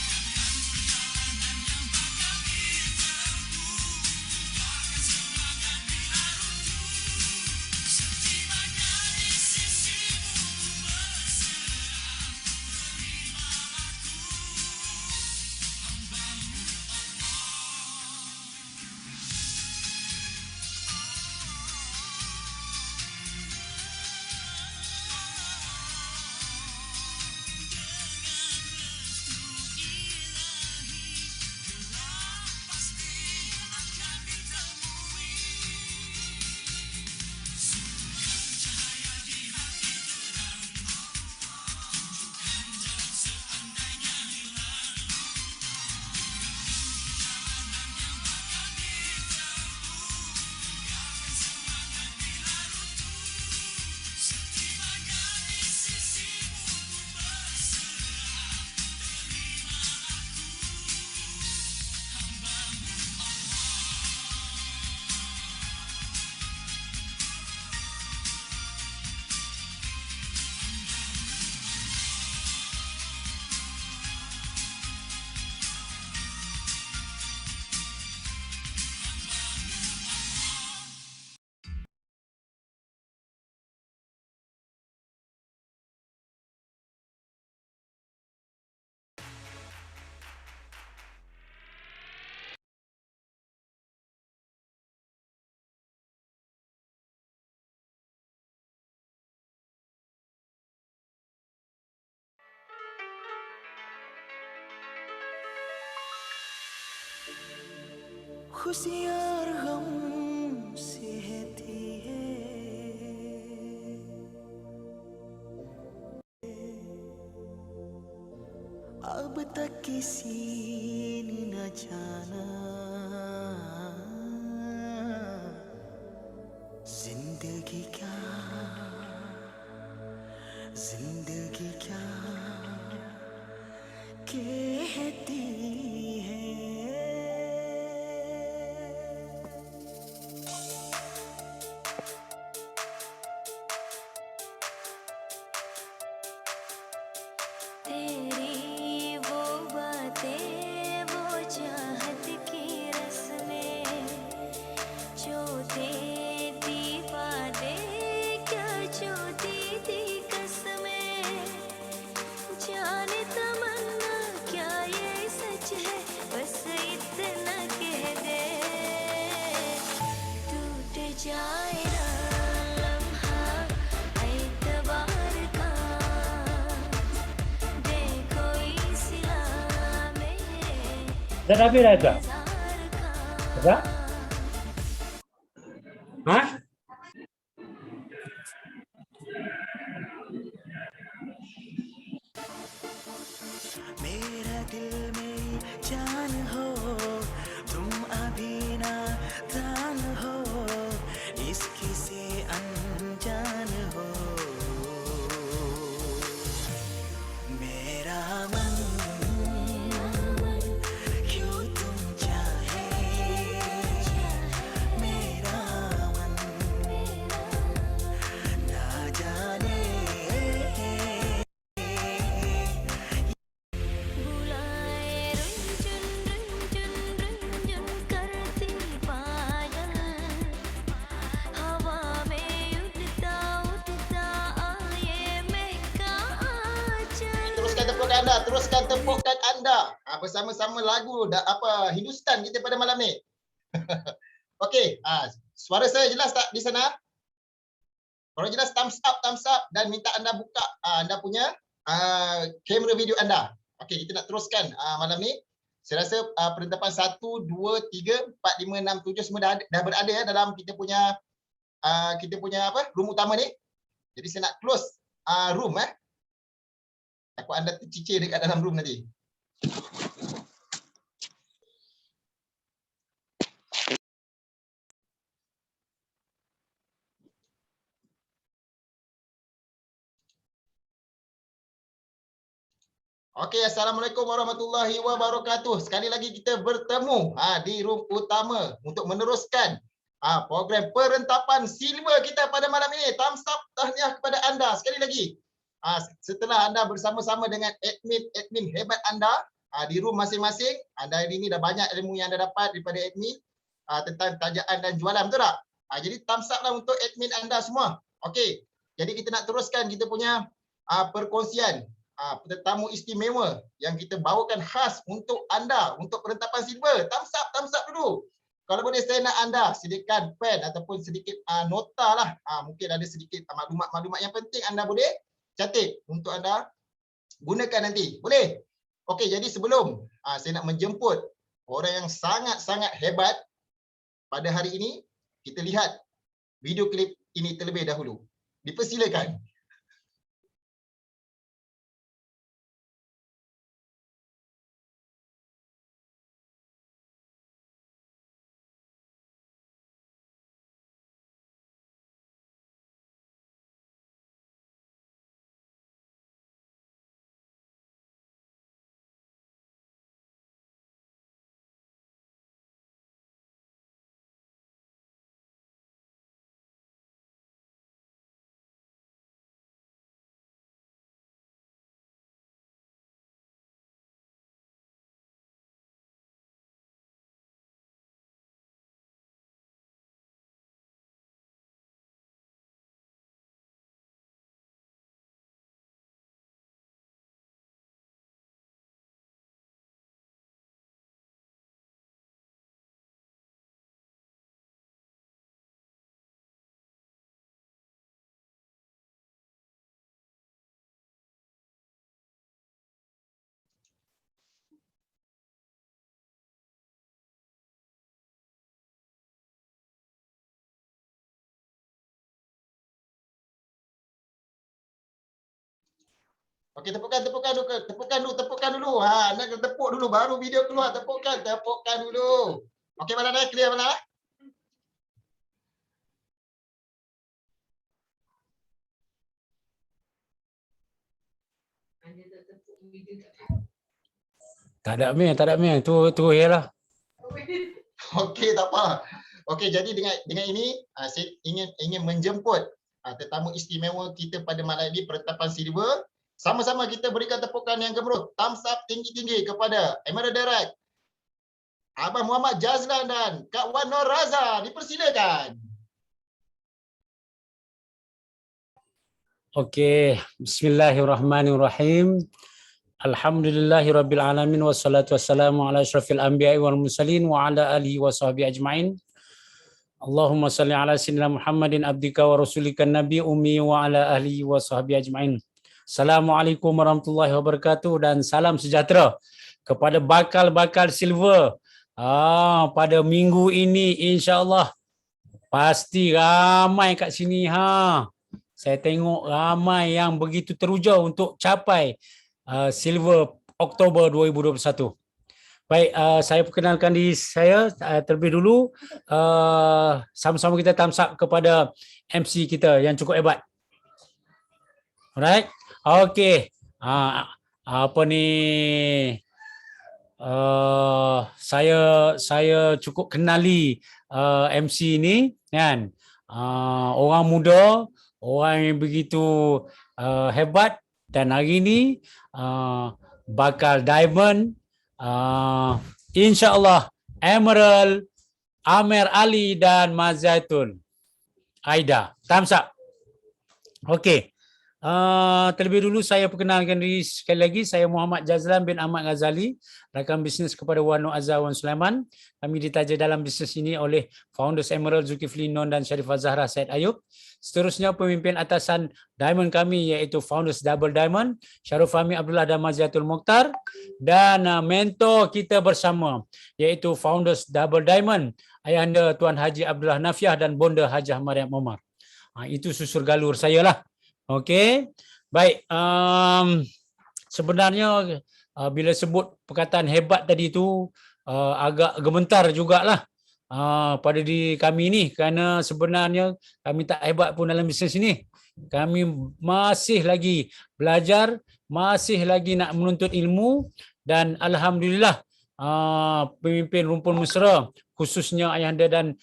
Speaker 16: Khushiyar गम सहती है अब तक किसी ने न जाना जिंदगी क्या कहती है।
Speaker 15: तेरी वो बातें वो चाहत की रस्में जो देती वादे क्या चोती थी कसमें जाने तमन्ना क्या ये सच है बस इतना कह दे टूट जाए ना लम्हा एतबार का
Speaker 17: Dah habis dah tak? Dah? Ha?
Speaker 16: मेरा दिल मेरी जान हो तुम अभी नादान हो इसकी से अनजान हो मेरा मन क्यों तुम चाहे मेरा मन ना जाने
Speaker 13: Teruskan tepukan anda bersama-sama lagu Hindustan kita pada malam ni. Okey, suara saya jelas tak di sana? Kalau jelas thumbs up dan minta anda buka anda punya kamera video anda. Okey, kita nak teruskan malam ni. Saya rasa perentapan 1, 2, 3, 4, 5, 6, 7 semua dah berada ya dalam kita punya room utama ni. Jadi saya nak close room takut anda tercicir dekat dalam room nanti. Okey, Assalamualaikum warahmatullahi wabarakatuh. Sekali lagi kita bertemu di room utama untuk meneruskan program perentapan silver kita pada malam ini. Thumbs up tahniah kepada anda sekali lagi. Setelah anda bersama-sama dengan admin hebat anda di room masing-masing, anda hari ini dah banyak ilmu yang anda dapat daripada admin tentang tajaan dan jualan, betul tak? Jadi thumbs up lah untuk admin anda semua. Okey. Jadi kita nak teruskan kita punya perkongsian tetamu istimewa yang kita bawakan khas untuk anda untuk perentapan silver. Thumbs up dulu. Kalau boleh saya nak anda sediakan pen ataupun sedikit nota lah. Mungkin ada sedikit maklumat-maklumat yang penting anda boleh catat untuk anda gunakan nanti. Boleh? Okey, jadi sebelum saya nak menjemput orang yang sangat-sangat hebat pada hari ini, kita lihat video klip ini terlebih dahulu. Dipersilakan. Okey, tepukkan dulu. Anda kena tepuk dulu baru video keluar. Tepukkan dulu. Okey, mana dah clear mana?
Speaker 17: Tak ada main. Tu ialah.
Speaker 13: Okey, tak apa. Okey, jadi dengan ini saya ingin menjemput tetamu istimewa kita pada malam ini perentapan silver. Sama-sama kita berikan tepukan yang gemuruh, thumbs up tinggi-tinggi kepada Emerald Direct, Abang Muhammad Jazlan dan Kak Wan Nur Raza. Dipersilakan.
Speaker 17: Okey, bismillahirrahmanirrahim. Alhamdulillahirabbil alamin wassalatu wassalamu ala asyrafil anbiya'i wal mursalin wa ala alihi washabbihi ajmain. Allahumma salli ala sayyidina Muhammadin abdika wa rasulika nabi ummi wa ala alihi washabbihi ajmain. Assalamualaikum warahmatullahi wabarakatuh dan salam sejahtera kepada bakal-bakal silver. Pada minggu ini insya-Allah pasti ramai kat sini Saya tengok ramai yang begitu teruja untuk capai silver Oktober 2021. Baik, saya perkenalkan diri saya terlebih dulu. Sama-sama kita thumbs up kepada MC kita yang cukup hebat. Alright. Okey. Saya cukup kenali MC ni kan. Orang muda, orang yang begitu hebat dan hari ni bakal diamond insya-Allah Emerald, Amer Ali dan Mazaitun Aida. Thumbs up. Okey. Terlebih dulu saya perkenalkan diri sekali lagi. Saya Muhammad Jazlan bin Ahmad Ghazali, rakan bisnes kepada Wan Azhar Wan Sulaiman. Kami ditaja dalam bisnes ini oleh founders Emerald Zulkifli Non dan Sharifah Zahra Said Ayub. Seterusnya pemimpin atasan Diamond kami iaitu founders Double Diamond, Syarul Fahmi Abdullah dan Maziatul Mokhtar, dan mentor kita bersama iaitu founders Double Diamond, Ayahanda Tuan Haji Abdullah Nafiah dan Bonda Hajah Mariam Omar. Itu susur galur saya lah. Okey, baik. Sebenarnya bila sebut perkataan hebat tadi tu agak gemetar jugalah pada diri kami ni, kerana sebenarnya kami tak hebat pun dalam bisnes ini. Kami masih lagi belajar, masih lagi nak menuntut ilmu, dan alhamdulillah pemimpin Rumpun Mesra khususnya ayahanda dan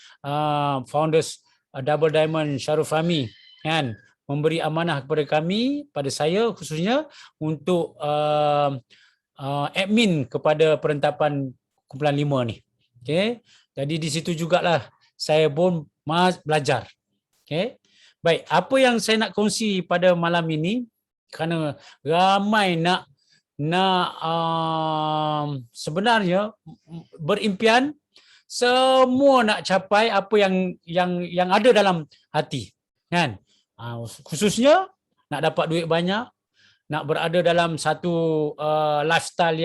Speaker 17: founders Double Diamond Syarul Fahmi kan memberi amanah kepada kami, pada saya khususnya, untuk admin kepada perentapan kumpulan 5 ni. Okey. Jadi di situ jugalah saya pun belajar. Okey. Baik, apa yang saya nak kongsi pada malam ini, kerana ramai nak sebenarnya berimpian, semua nak capai apa yang ada dalam hati, kan? Khususnya nak dapat duit banyak, nak berada dalam satu lifestyle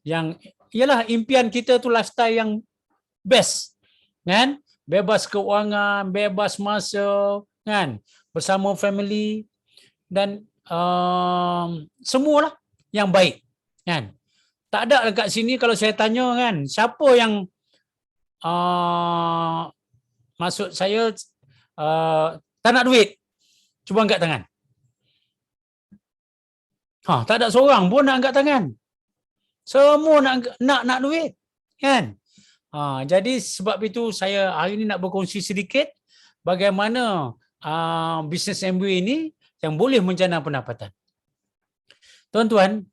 Speaker 17: yang ialah impian kita tu, lifestyle yang best, kan? Bebas keuangan, bebas masa, kan? Bersama family, dan semualah yang baik, kan? Tak ada dekat sini kalau saya tanya, kan, siapa yang maksud saya tak nak duit? Cuba angkat tangan. Tak ada seorang pun nak angkat tangan. Semua nak duit, kan? Jadi sebab itu saya hari ini nak berkongsi sedikit bagaimana bisnes MBA ini yang boleh menjana pendapatan. Tuan-tuan,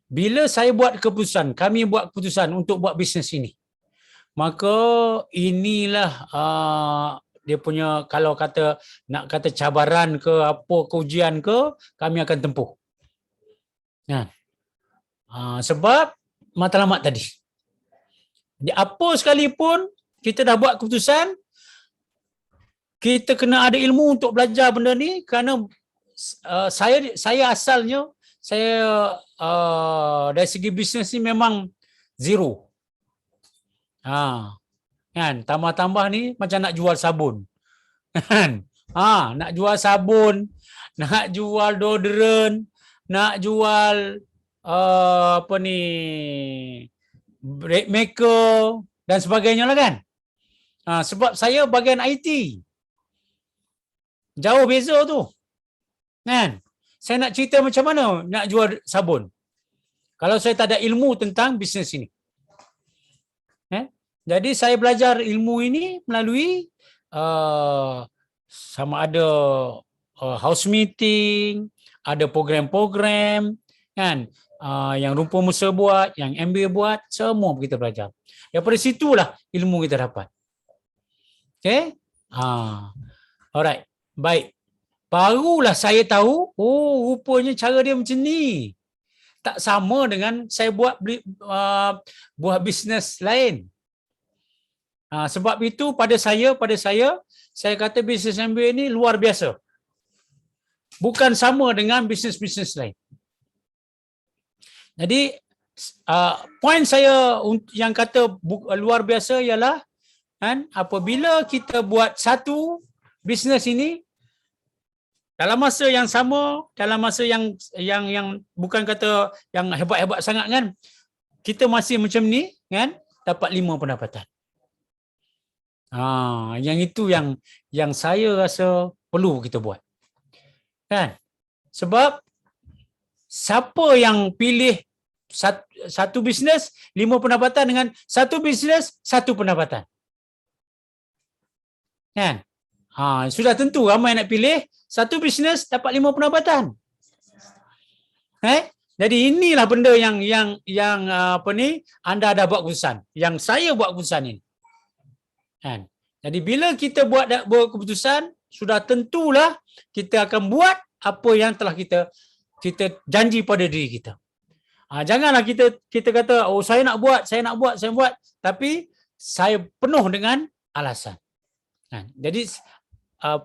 Speaker 17: bila saya buat keputusan, kami buat keputusan untuk buat bisnes ini, maka inilah dia punya, kalau nak kata cabaran ke apa, ke ujian ke, kami akan tempuh. Sebab matlamat tadi. Jadi apa sekalipun kita dah buat keputusan, kita kena ada ilmu untuk belajar benda ni, kerana saya asalnya dari segi bisnes ni memang zero. Kan, tambah-tambah ni macam nak jual sabun, kan? Nak jual sabun, nak jual deodorant, nak jual apa ni, brake maker dan sebagainya lah, kan? Sebab saya bahagian IT, jauh beza tu, kan? Saya nak cerita macam mana nak jual sabun kalau saya tak ada ilmu tentang bisnes ini. Jadi saya belajar ilmu ini melalui sama ada house meeting, ada program-program, kan, yang Rumpun Mesra buat, yang MBA buat, semua kita belajar. Daripada situlah ilmu kita dapat. Okey? Alright. Baik. Barulah saya tahu, rupanya cara dia macam ni. Tak sama dengan saya buat bisnes lain. Sebab itu pada saya kata bisnes MBA ni luar biasa. Bukan sama dengan bisnes-bisnes lain. Jadi poin saya yang kata luar biasa ialah, kan, apabila kita buat satu bisnes ini dalam masa yang sama, dalam masa yang bukan kata yang hebat-hebat sangat, kan, kita masih macam ni, kan, dapat 5 pendapatan. Yang itu yang saya rasa perlu kita buat, kan? Sebab siapa yang pilih satu bisnes 5 pendapatan dengan satu bisnes 1 pendapatan, kan? Sudah tentu ramai nak pilih satu bisnes dapat 5 pendapatan. Jadi inilah benda yang apa ni, anda dah buat keputusan, yang saya buat keputusan ini. Kan? Jadi bila kita buat keputusan, sudah tentulah kita akan buat apa yang telah kita janji pada diri kita. Janganlah kita kata, oh saya nak buat, tapi saya penuh dengan alasan. Jadi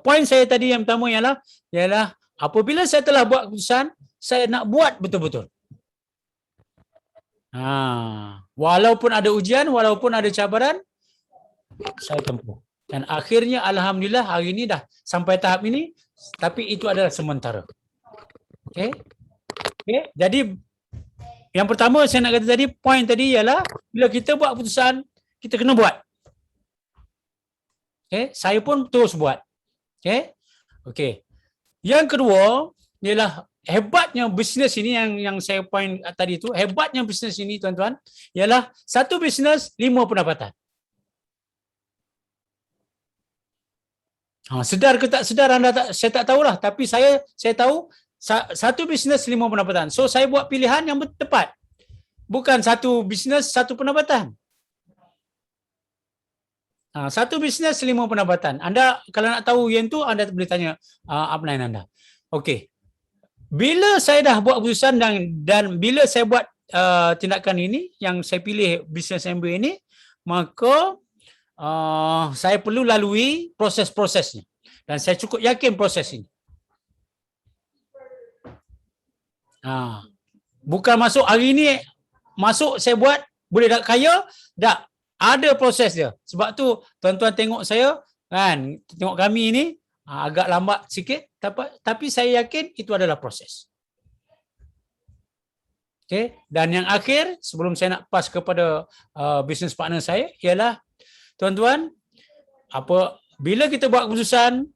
Speaker 17: poin saya tadi yang pertama ialah apabila saya telah buat keputusan, saya nak buat betul-betul. Walaupun ada ujian, walaupun ada cabaran, saya tempuh. Dan akhirnya alhamdulillah hari ini dah sampai tahap ini, tapi itu adalah sementara. Okey. Jadi yang pertama saya nak kata tadi, poin tadi ialah bila kita buat keputusan, kita kena buat. Saya pun terus buat. Okey. Yang kedua ialah hebatnya bisnes ini yang saya poin tadi tu, hebatnya bisnes ini tuan-tuan, ialah satu bisnes 5 pendapatan. Sedar ke tak sedar saya tak tahulah, tapi saya tahu satu bisnes 5 pendapatan. So saya buat pilihan yang tepat. Bukan satu bisnes satu pendapatan. Satu bisnes 5 pendapatan. Anda kalau nak tahu yang tu, anda boleh tanya upline anda. Okey. Bila saya dah buat keputusan dan bila saya buat tindakan ini, yang saya pilih bisnes MBA ini, maka saya perlu lalui proses-prosesnya. Dan saya cukup yakin proses ini. Bukan masuk hari ini, saya buat, boleh dah kaya, tak. Ada proses dia. Sebab tu tuan-tuan tengok saya, kan, tengok kami ini agak lambat sikit, tapi saya yakin itu adalah proses. Okey, dan yang akhir sebelum saya nak pass kepada business partner saya ialah tuan-tuan, bila kita buat keputusan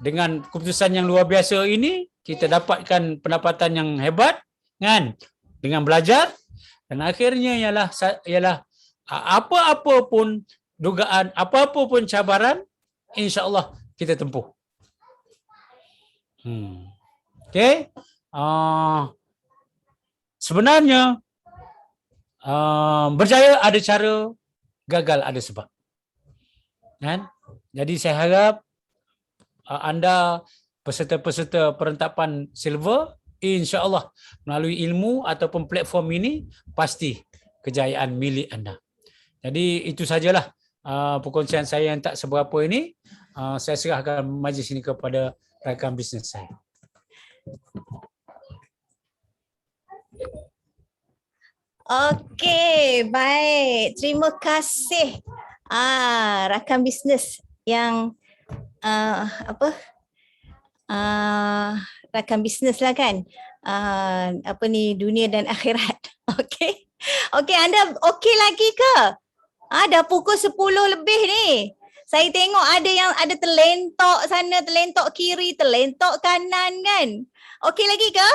Speaker 17: dengan keputusan yang luar biasa ini, kita dapatkan pendapatan yang hebat, kan, dengan belajar, dan akhirnya ialah apa-apa pun dugaan, apa-apa pun cabaran, insya-Allah kita tempuh. Okey. Sebenarnya berjaya ada cara, gagal ada sebab. Kan? Jadi saya harap anda peserta-peserta perentapan silver, insya-Allah melalui ilmu ataupun platform ini pasti kejayaan milik anda. Jadi itu sajalah perkongsian saya yang tak seberapa ini. Saya serahkan majlis ini kepada rakan bisnes saya.
Speaker 18: Okey, baik. Terima kasih rakan bisnes yang rakan bisnes lah kan. Dunia dan akhirat. Okey. Okey, anda okey lagi ke? Dah pukul 10 lebih ni. Saya tengok ada terlentok sana, terlentok kiri, terlentok kanan kan. Okey lagi ke?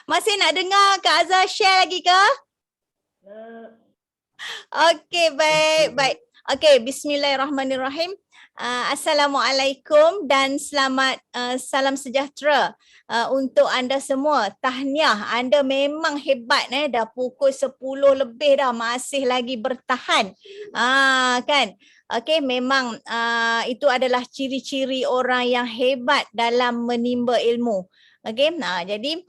Speaker 18: Masih nak dengar Kak Azhar share lagi ke? Okey, baik. Okey, bismillahirrahmanirrahim. Assalamualaikum dan selamat salam sejahtera untuk anda semua. Tahniah, anda memang hebat dah pukul 10 lebih dah masih lagi bertahan. Kan? Okey, memang itu adalah ciri-ciri orang yang hebat dalam menimba ilmu. Okey, jadi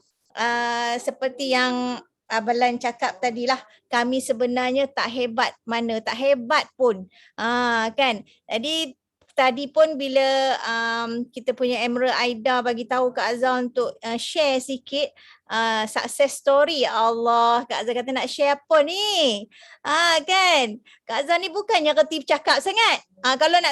Speaker 18: seperti yang Abalan cakap tadilah, kami sebenarnya tak hebat mana, tak hebat pun. Kan? Jadi tadi pun bila kita punya Emerald Aida bagi tahu Kak Azhar untuk share sikit success story. Allah, Kak Azhar kata nak share apa ni? Kan? Kak Azhar ni bukannya reti bercakap sangat. Kalau anda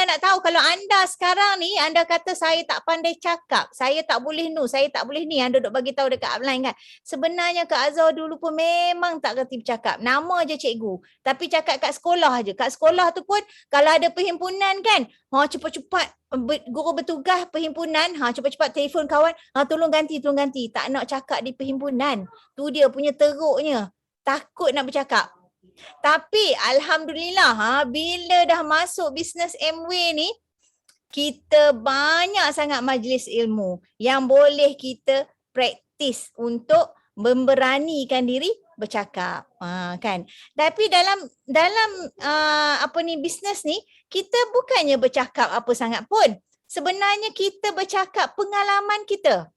Speaker 18: nak tahu, kalau anda sekarang ni, anda kata saya tak pandai cakap, saya tak boleh saya tak boleh ni, anda duk bagi tahu dekat upline kan. Sebenarnya Kak Azhar dulu pun memang tak reti bercakap. Nama je cikgu. Tapi cakap kat sekolah je. Kat sekolah tu pun kalau ada perhimpunan kan, cepat-cepat guru bertugas perhimpunan, cepat-cepat telefon kawan, tolong ganti. Tak nak cakap di perhimpunan. Tu dia punya teruknya. Takut nak bercakap. Tapi alhamdulillah bila dah masuk bisnes MW ni, kita banyak sangat majlis ilmu yang boleh kita praktis untuk memberanikan diri bercakap, kan. Tapi dalam bisnes ni kita bukannya bercakap apa sangat pun. Sebenarnya kita bercakap pengalaman kita.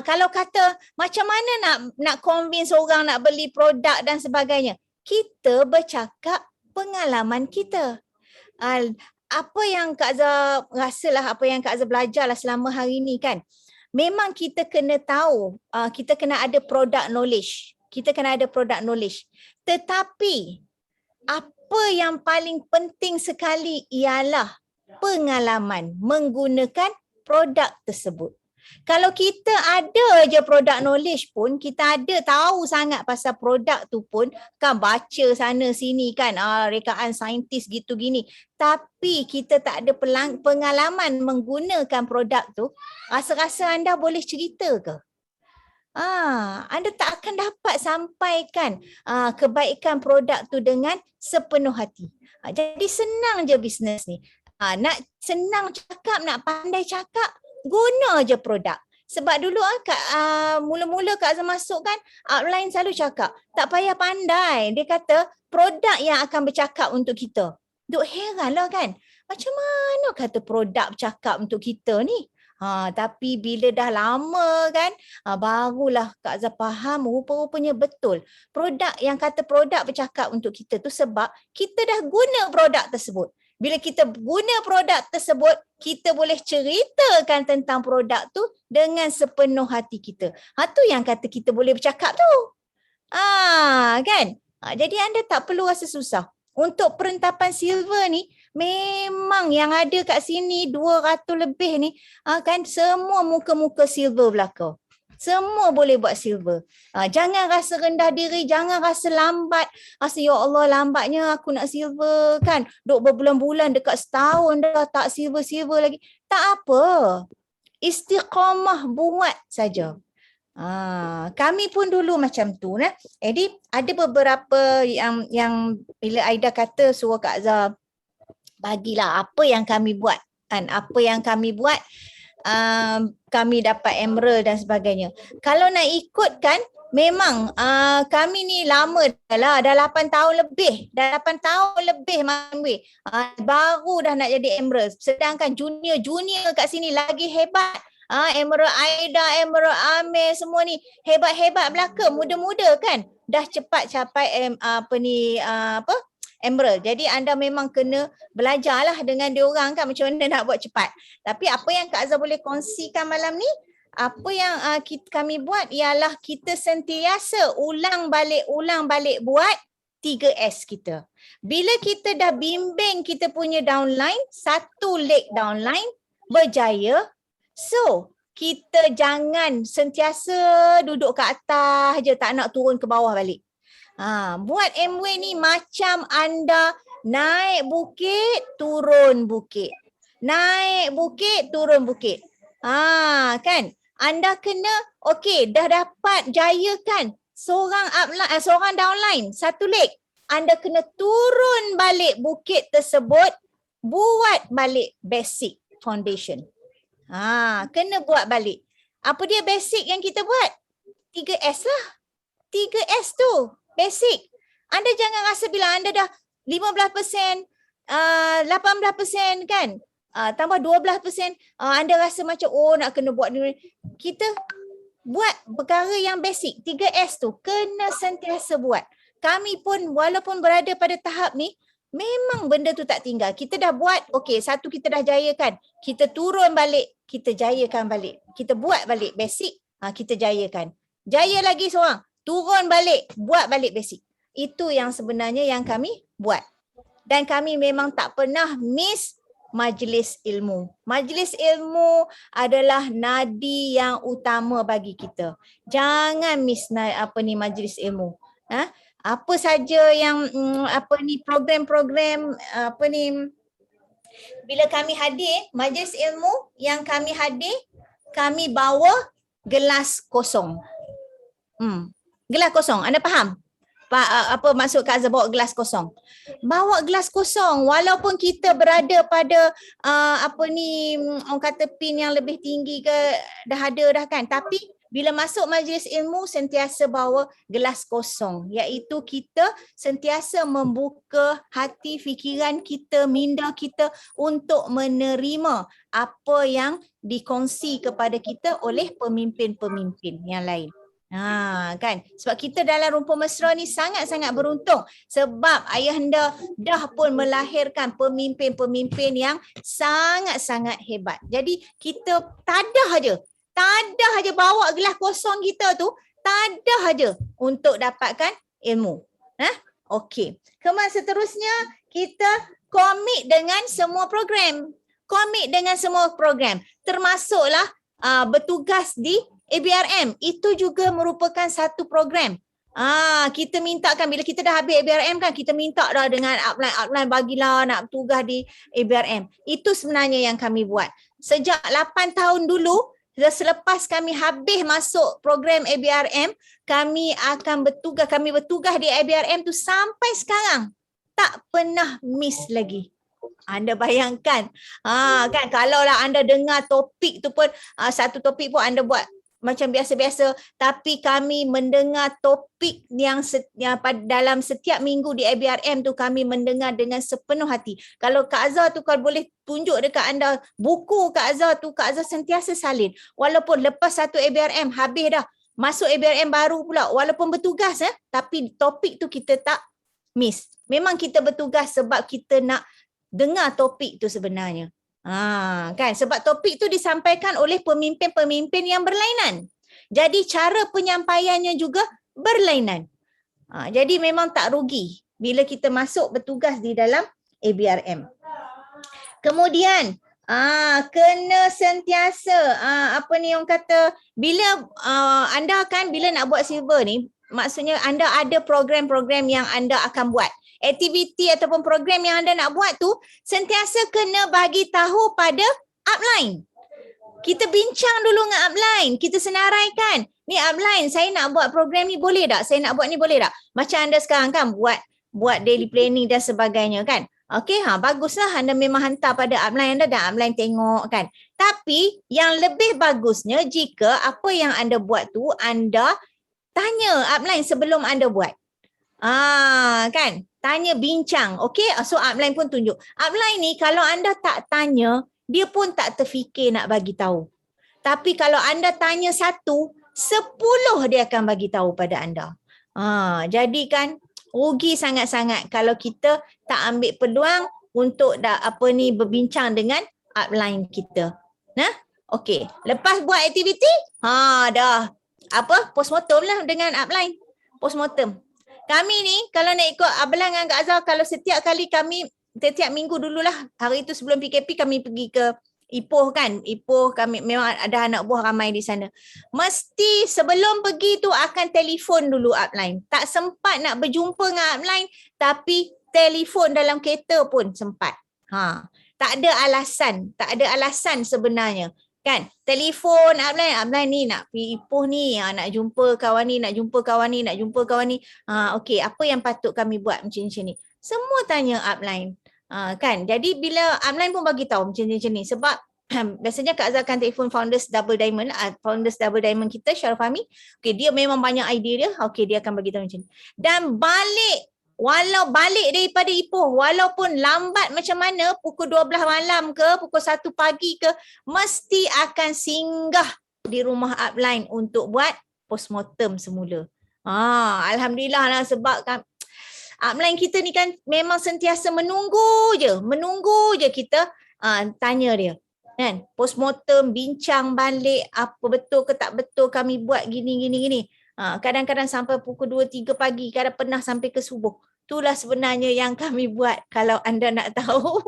Speaker 18: Kalau kata macam mana nak convince orang nak beli produk dan sebagainya, kita bercakap pengalaman kita. Apa yang Kak Azhar rasalah, apa yang Kak Azhar belajarlah selama hari ni kan, memang kita kena tahu, kita kena ada product knowledge. Kita kena ada product knowledge. Tetapi apa yang paling penting sekali ialah pengalaman menggunakan produk tersebut. Kalau kita ada je product knowledge pun, kita ada tahu sangat pasal produk tu pun, kan baca sana sini kan, rekaan saintis gitu gini. Tapi kita tak ada pengalaman menggunakan produk tu, rasa-rasa anda boleh cerita ke? Anda tak akan dapat sampaikan kebaikan produk tu dengan sepenuh hati. Jadi senang je bisnes ni. Nak senang cakap, nak pandai cakap, guna je produk. Sebab dulu mula-mula Kak Azhar masuk kan, upline selalu cakap, tak payah pandai. Dia kata produk yang akan bercakap untuk kita. Duk heran lah kan, macam mana kata produk bercakap untuk kita ni? Tapi bila dah lama kan, barulah Kak Azhar faham rupa-rupanya betul. Produk yang kata produk bercakap untuk kita tu sebab kita dah guna produk tersebut. Bila kita guna produk tersebut, kita boleh ceritakan tentang produk tu dengan sepenuh hati kita. Tu yang kata kita boleh bercakap tu. Kan? Jadi anda tak perlu rasa susah. Untuk perentapan silver ni, memang yang ada kat sini 200 lebih ni, kan semua muka-muka silver belaka. Semua boleh buat silver. Jangan rasa rendah diri, jangan rasa lambat. Rasa ya Allah lambatnya aku nak silver kan. Duk berbulan-bulan dekat setahun dah tak silver-silver lagi. Tak apa. Istiqamah buat saja. Kami pun dulu macam tu. Jadi ada beberapa yang bila Aida kata suruh Kak Azhar bagilah apa yang kami buat. Kan? Apa yang kami buat. Kami dapat emerald dan sebagainya. Kalau nak ikutkan, memang kami ni lama dah 8 tahun lebih. Dah 8 tahun lebih baru dah nak jadi emerald. Sedangkan junior kat sini lagi hebat. Emerald Aida, Emerald Amir, semua ni hebat-hebat belaka, muda-muda kan. Dah cepat capai emerald. Jadi anda memang kena belajarlah dengan diorang kan macam mana nak buat cepat. Tapi apa yang Kak Azhar boleh kongsikan malam ni, apa yang kami buat ialah kita sentiasa ulang balik buat 3S kita. Bila kita dah bimbing kita punya downline, satu leg downline berjaya, so kita jangan sentiasa duduk kat atas je, tak nak turun ke bawah balik. Buat Amway ni macam anda naik bukit, turun bukit. Naik bukit, turun bukit. Kan? Anda kena, dah dapat jaya kan? Seorang downline, satu leg. Anda kena turun balik bukit tersebut, buat balik basic foundation. Kena buat balik. Apa dia basic yang kita buat? 3S lah. 3S tu. Basic. Anda jangan rasa bila anda dah 15%, 18% kan, tambah 12%, anda rasa macam nak kena buat ni. Kita buat perkara yang basic. 3S tu kena sentiasa buat. Kami pun walaupun berada pada tahap ni, memang benda tu tak tinggal. Kita dah buat, satu kita dah jayakan. Kita turun balik, kita jayakan balik. Kita buat balik basic, kita jayakan. Jaya lagi seorang. Turun balik, buat balik basic. Itu yang sebenarnya yang kami buat. Dan kami memang tak pernah miss majlis ilmu. Majlis ilmu adalah nadi yang utama bagi kita. Jangan miss majlis ilmu. Apa saja yang program-program bila kami hadir majlis ilmu yang kami hadir, kami bawa gelas kosong. Gelas kosong, anda faham? Apa maksud Kak Azhar bawa gelas kosong? Bawa gelas kosong walaupun kita berada pada orang kata pin yang lebih tinggi ke dah ada dah kan, tapi Bila masuk majlis ilmu sentiasa bawa gelas kosong, iaitu kita sentiasa membuka hati fikiran kita, minda kita untuk menerima apa yang dikongsi kepada kita oleh pemimpin-pemimpin yang lain. Kan, sebab kita dalam Rumpun Mesra ni sangat-sangat beruntung sebab ayahanda dah pun melahirkan pemimpin-pemimpin yang sangat-sangat hebat. Jadi kita tadah aja bawa gelas kosong kita tu, tadah aja untuk dapatkan ilmu. Okey. Kemudian seterusnya kita komit dengan semua program. Termasuklah bertugas di ABRM. Itu juga merupakan satu program. Kita mintakan bila kita dah habis ABRM kan, kita minta dah dengan upline bagilah nak bertugas di ABRM. Itu sebenarnya yang kami buat. Sejak 8 tahun dulu, selepas kami habis masuk program ABRM, kami bertugas di ABRM tu sampai sekarang. Tak pernah miss lagi. Anda bayangkan, kan kalaulah anda dengar topik tu pun, satu topik pun anda buat macam biasa-biasa, tapi kami mendengar topik yang dalam setiap minggu di ABRM tu kami mendengar dengan sepenuh hati. Kalau Kak Azhar tu kalau boleh tunjuk dekat anda buku Kak Azhar tu, Kak Azhar sentiasa salin. Walaupun lepas satu ABRM habis dah, masuk ABRM baru pula, walaupun bertugas tapi topik tu kita tak miss. Memang kita bertugas sebab kita nak dengar topik tu sebenarnya. Kan, sebab topik tu disampaikan oleh pemimpin-pemimpin yang berlainan. Jadi cara penyampaiannya juga berlainan. Jadi memang tak rugi bila kita masuk bertugas di dalam ABRM. Kemudian kena sentiasa orang kata bila anda kan bila nak buat silver ni, maksudnya anda ada program-program yang anda akan buat. Aktiviti ataupun program yang anda nak buat tu sentiasa kena bagi tahu pada upline. Kita bincang dulu dengan upline, kita senaraikan. Ni upline, saya nak buat program ni boleh tak? Saya nak buat ni boleh tak? Macam anda sekarang kan buat daily planning dan sebagainya kan. Okey, baguslah anda memang hantar pada upline anda dan upline tengok kan. Tapi yang lebih bagusnya jika apa yang anda buat tu anda tanya upline sebelum anda buat. Kan? Tanya, bincang. Okey, so upline pun tunjuk. Upline ni kalau anda tak tanya, dia pun tak terfikir nak bagi tahu. Tapi kalau anda tanya 1, 10 dia akan bagi tahu pada anda. Jadi kan rugi sangat-sangat kalau kita tak ambil peluang untuk berbincang dengan upline kita. Okey, lepas buat aktiviti, dah postmortem lah dengan upline. Postmortem. Kami ni kalau nak ikut Abang dengan Kak Azhar, kalau setiap minggu dululah, hari itu sebelum PKP kami pergi ke Ipoh kan. Ipoh kami memang ada anak buah ramai di sana. Mesti sebelum pergi tu akan telefon dulu upline. Tak sempat nak berjumpa dengan upline tapi telefon dalam kereta pun sempat. Tak ada alasan sebenarnya. Kan, telefon upline ni nak pergi Ipoh ni, nak jumpa kawan ni, nak jumpa kawan ni. Okey, apa yang patut kami buat macam ni? Semua tanya upline. Kan, jadi bila upline pun bagi tahu macam ni sebab biasanya Kak Azhar akan telefon founders Double Diamond kita, Syarul Fahmi. Okey, dia memang banyak idea dia. Okey, dia akan bagi tahu macam ni. Dan walau balik daripada Ipoh, walaupun lambat macam mana, pukul 12 malam ke, pukul 1 pagi ke, mesti akan singgah di rumah upline untuk buat postmortem semula. Alhamdulillah lah sebab kan upline kita ni kan memang sentiasa menunggu je kita tanya dia. Kan? Postmortem, bincang balik apa betul ke tak betul kami buat gini. Kadang-kadang sampai pukul 2-3 pagi, kadang pernah sampai ke subuh. Itulah sebenarnya yang kami buat kalau anda nak tahu.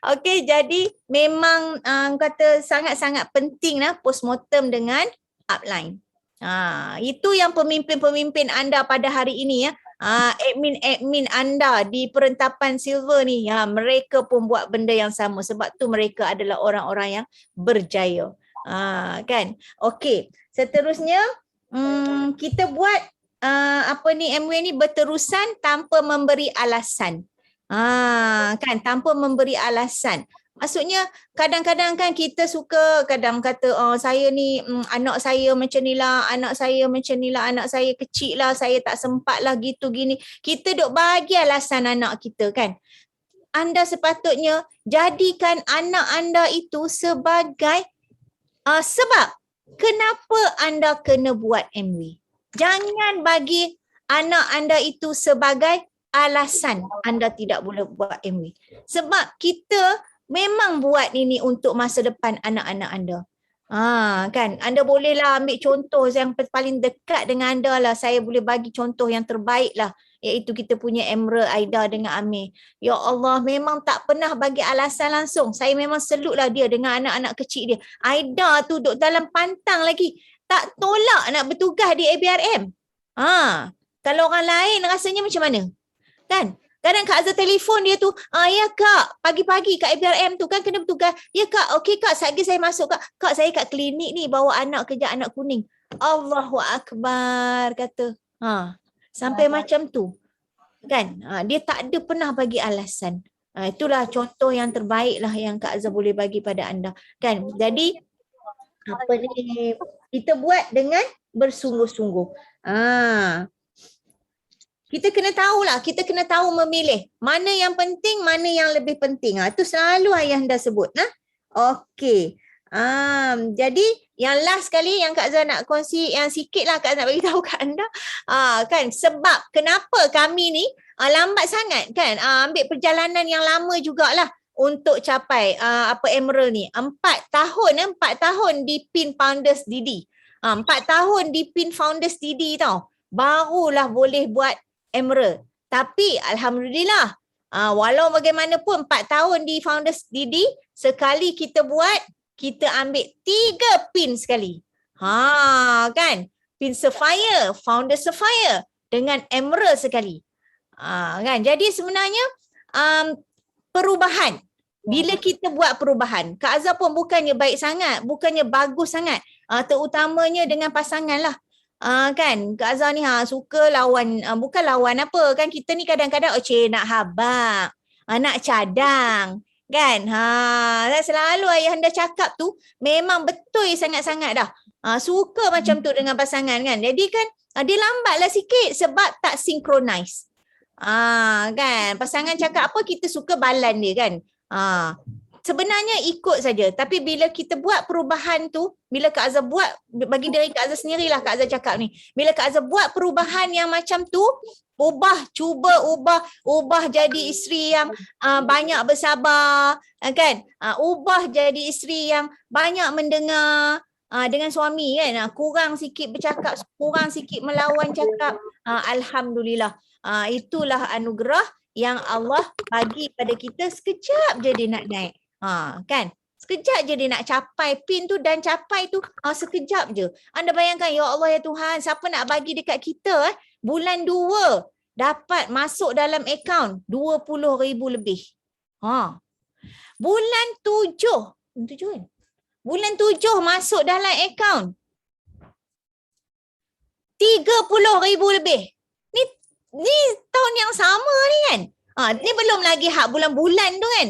Speaker 18: Okey, jadi memang kata sangat-sangat penting postmortem dengan upline. Itu yang pemimpin-pemimpin anda pada hari ini admin anda di Perentapan Silver ni, mereka pun buat benda yang sama sebab tu mereka adalah orang-orang yang berjaya. Kan? Okey. Seterusnya kita buat MW ni berterusan tanpa memberi alasan. Kan, tanpa memberi alasan. Maksudnya kadang-kadang kan kita suka kadang kata saya ni anak saya macam ni lah, anak saya macam ni lah, anak saya kecil lah, saya tak sempat lah gitu gini. Kita duk bagi alasan anak kita kan. Anda sepatutnya jadikan anak anda itu sebagai sebab kenapa anda kena buat MW. Jangan bagi anak anda itu sebagai alasan anda tidak boleh buat MW. Sebab kita memang buat ini untuk masa depan anak-anak anda. Kan, anda bolehlah ambil contoh yang paling dekat dengan anda lah. Saya boleh bagi contoh yang terbaik lah, iaitu kita punya Emra, Aida dengan Amir. Ya Allah, memang tak pernah bagi alasan langsung. Saya memang salutlah dia dengan anak-anak kecil dia. Aida tu duduk dalam pantang lagi, tak tolak nak bertugas di ABRM. Kalau orang lain rasanya macam mana? Kan? Kadang Kak Azhar telefon dia tu, ya Kak, pagi-pagi Kak ABRM tu kan kena bertugas. Ya Kak, okey Kak, sekejap saya masuk Kak. Kak, saya kat klinik ni bawa anak kerja anak kuning. Allahu Akbar kata. Sampai macam tu. Kan? Dia tak ada pernah bagi alasan. Itulah contoh yang terbaik lah yang Kak Azhar boleh bagi pada anda. Kan? Jadi, apa ni, kita buat dengan bersungguh-sungguh. Kita kena tahulah, kita kena tahu memilih mana yang penting, mana yang lebih penting. Itu selalu ayahanda sebut. Okey. Jadi yang last sekali yang Kak Azhar nak kongsi yang sikit lah Kak Azhar nak bagi tahu kat anda. Kan sebab kenapa kami ni lambat sangat kan, ambil perjalanan yang lama jugalah untuk capai Emerald ni. 4 tahun di PIN Founders DD. 4 tahun di PIN Founders DD tau. Barulah boleh buat Emerald. Tapi Alhamdulillah, walau bagaimanapun 4 tahun di Founders DD, sekali kita buat, kita ambil 3 PIN sekali. Kan? PIN Sapphire, Founders Sapphire dengan Emerald sekali. Kan? Jadi sebenarnya perubahan. Bila kita buat perubahan, Kak Azhar pun bukannya baik sangat, bukannya bagus sangat. Terutamanya dengan pasangan lah. Kan Kak Azhar ni suka lawan, bukan lawan apa kan, kita ni kadang-kadang nak habaq, nak cadang kan. Selalu ayahanda cakap tu memang betul sangat-sangat dah. Suka macam tu dengan pasangan kan. Jadi kan dia lambatlah sikit sebab tak synchronize. Kan pasangan cakap apa kita suka balan dia kan. Sebenarnya ikut saja, tapi bila kita buat perubahan tu, bila Kak Azhar buat, bagi diri Kak Azhar sendirilah Kak Azhar cakap ni, bila Kak Azhar buat perubahan yang macam tu, cuba ubah jadi isteri yang banyak bersabar, kan, ubah jadi isteri yang banyak mendengar dengan suami kan, kurang sikit bercakap, kurang sikit melawan cakap. Alhamdulillah, itulah anugerah yang Allah bagi pada kita. Sekejap je dia nak naik. Kan? Sekejap je dia nak capai PIN tu, dan capai tu sekejap je. Anda bayangkan, ya Allah ya Tuhan, siapa nak bagi dekat kita bulan 2 dapat masuk dalam akaun 20,000 lebih. Bulan 7 kan? Bulan 7 masuk dalam akaun 30,000 lebih. Ni tahun yang sama ni kan. Ni belum lagi hak bulan-bulan tu kan.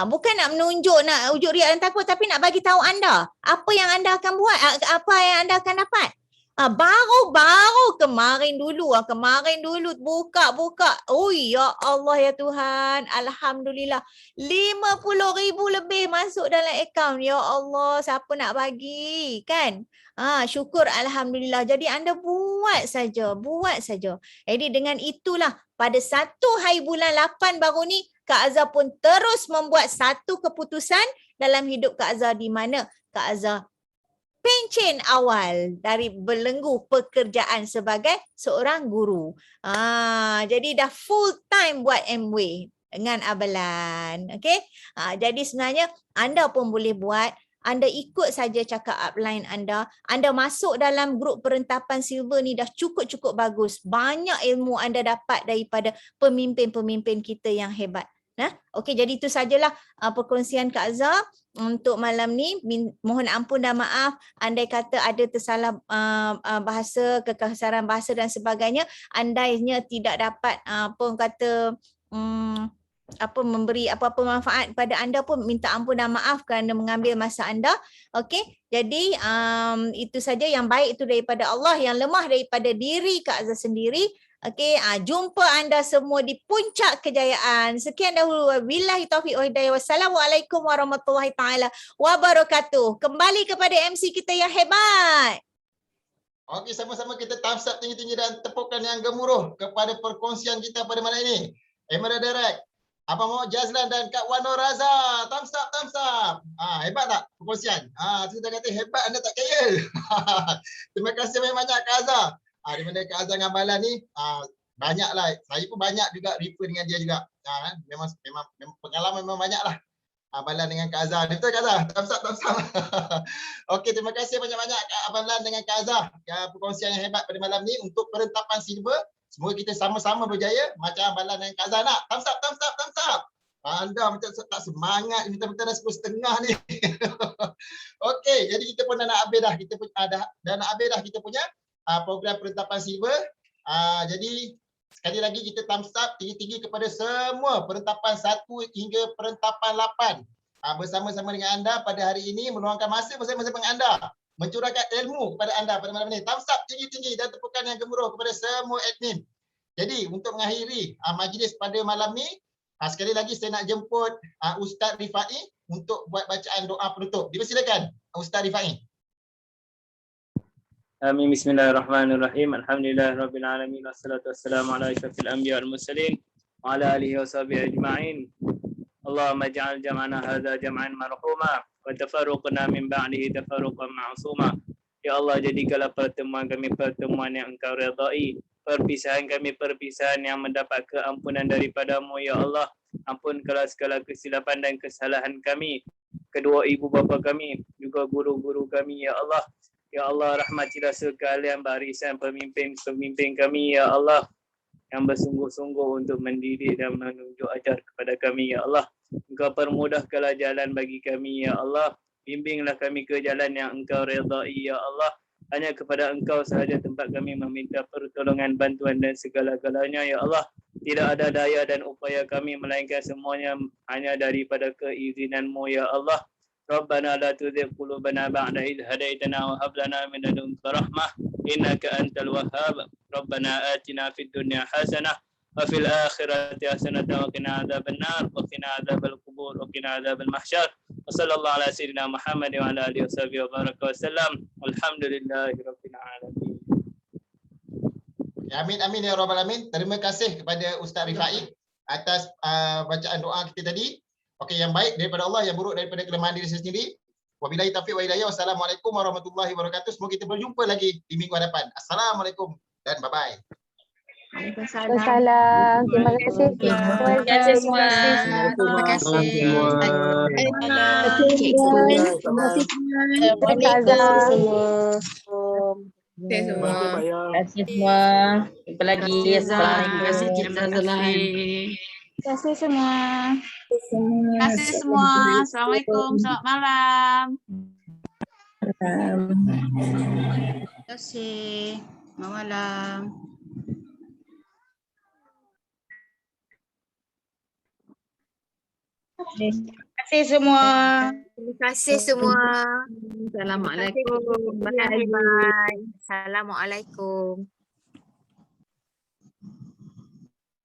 Speaker 18: Bukan nak menunjuk, nak ujuk riak dan takut, tapi nak bagi tahu anda apa yang anda akan buat, apa yang anda akan dapat. Baru kemarin dulu buka. Oh ya Allah ya Tuhan, Alhamdulillah 50,000 lebih masuk dalam akaun. Ya Allah, siapa nak bagi kan? Syukur Alhamdulillah. Jadi anda buat saja. Jadi dengan itulah pada 1 hari bulan 8 baru ni, Kak Azhar pun terus membuat satu keputusan dalam hidup Kak Azhar, di mana Kak Azhar pencen awal dari belenggu pekerjaan sebagai seorang guru. Jadi dah full time buat MW dengan Abalan. Okay? Jadi sebenarnya anda pun boleh buat. Anda ikut saja cakap upline anda. Anda masuk dalam grup perentapan silver ni dah cukup-cukup bagus. Banyak ilmu anda dapat daripada pemimpin-pemimpin kita yang hebat. Okey, jadi itu sajalah perkongsian Kak Azhar untuk malam ni. Mohon ampun dan maaf andai kata ada tersalah bahasa, kekasaran bahasa dan sebagainya. Andainya tidak dapat memberi apa-apa manfaat pada anda pun minta ampun dan maaf kerana mengambil masa anda. Okey, jadi itu saja. Yang baik itu daripada Allah, yang lemah daripada diri Kak Azhar sendiri. Okey, jumpa anda semua di puncak kejayaan. Sekian dahulu, wabillahi taufiq wal hidayah. Wassalamualaikum warahmatullahi taala wabarakatuh. Kembali kepada MC kita yang hebat.
Speaker 13: Okey, sama-sama kita thumbs up tinggi-tinggi dan tepukan yang gemuruh kepada perkongsian kita pada malam ini. Emerald Direct, Abang Muhammad Jazlan dan Kak Wano Raza. Thumbs up, thumbs up. Hebat tak perkongsian? Kita kata hebat, anda tak kaya. Terima kasih banyak Kak Azhar. Di mana Kak Azhar dengan Balan ni banyaklah. Saya pun banyak juga refer dengan dia juga. Memang pengalaman memang banyaklah. Balan dengan Kak Azhar. Betul Kak Azhar? Thumbs up, thumbs up. Okey, terima kasih banyak-banyak Abang Lan dengan Kak Azhar. Perkongsian yang hebat pada malam ni untuk perentapan silver. Semoga kita sama-sama berjaya macam Abang Lan dan Kak Azhar nak. Thumbs up, thumbs up, thumbs up. Anda macam tak semangat ni, minta-minta dah 10.30 ni. Okey, jadi kita pun dah nak habis dah. Kita pun dah nak habis dah kita punya program perentapan silver. Jadi sekali lagi kita thumbs up tinggi-tinggi kepada semua perentapan 1 hingga perentapan 8. Bersama-sama dengan anda pada hari ini, meluangkan masa bersama-sama dengan anda, mencurahkan ilmu kepada anda pada malam ini. Thumbs up tinggi-tinggi dan tepukan yang gemuruh kepada semua admin. Jadi untuk mengakhiri majlis pada malam ni, sekali lagi saya nak jemput Ustaz Rifai untuk buat bacaan doa penutup. Dipersilakan Ustaz Rifai.
Speaker 19: Amin. Bismillahirrahmanirrahim. Alhamdulillahirabbil alamin wassalatu wassalamu ala asyrafil anbiya wal mursalin wa ala alihi washabihi ajma'in. Allahumma ij'al jam'ana hadza jam'an marhuma wa tafarruqna min ba'dihi tafarruqan ma'suma. Ya Allah, jadikanlah pertemuan kami pertemuan yang Engkau redai, perpisahan kami perpisahan yang mendapat keampunan daripadamu. Ya Allah, ampunkanlah segala kesilapan dan kesalahan kami, kedua ibu bapa kami, juga guru-guru kami. Ya Allah, ya Allah, rahmatilah sekalian barisan pemimpin kami. Ya Allah, yang bersungguh-sungguh untuk mendidik dan menunjuk ajar kepada kami. Ya Allah, Engkau permudahkanlah jalan bagi kami. Ya Allah, bimbinglah kami ke jalan yang Engkau redai. Ya Allah, hanya kepada Engkau sahaja tempat kami meminta pertolongan, bantuan dan segala-galanya. Ya Allah, tidak ada daya dan upaya kami melainkan semuanya hanya daripada keizinan-Mu. Ya Allah, Rabbana la tuzigh qulubana ba'da idh hadaitana wa hab lana min ladunka rahmah innaka antal wahhab. Rabbana atina fid dunya hasanah wa fil akhirati hasanah wa qina adzabannar wa qina adzabal qubur wa qina adzabal mahsyar. Wa sallallahu ala sayyidina Muhammad wa ala alihi washabihi wa baraka wasallam. Alhamdulillahirabbil alamin.
Speaker 13: Amin amin ya rabbal alamin. Terima kasih kepada Ustaz Rifai atas bacaan doa kita tadi. Okey, yang baik daripada Allah, yang buruk daripada kelemahan diri saya sendiri. Wabillahi taufiq wal hidayah. Wassalamualaikum warahmatullahi wabarakatuh. Semoga kita berjumpa lagi di minggu hadapan. Assalamualaikum dan bye-bye.
Speaker 10: Waalaikumsalam. Terima kasih.
Speaker 7: Terima kasih semua. Terima kasih.
Speaker 10: Terima kasih semua. Jumpa lagi. Assalamualaikum.
Speaker 7: Terima kasih semua. Terima kasih semua. Assalamualaikum. Selamat malam. Terima kasih. Selamat malam.
Speaker 10: Terima kasih semua.
Speaker 18: Terima kasih semua.
Speaker 10: Assalamualaikum.
Speaker 18: Bye. Assalamualaikum.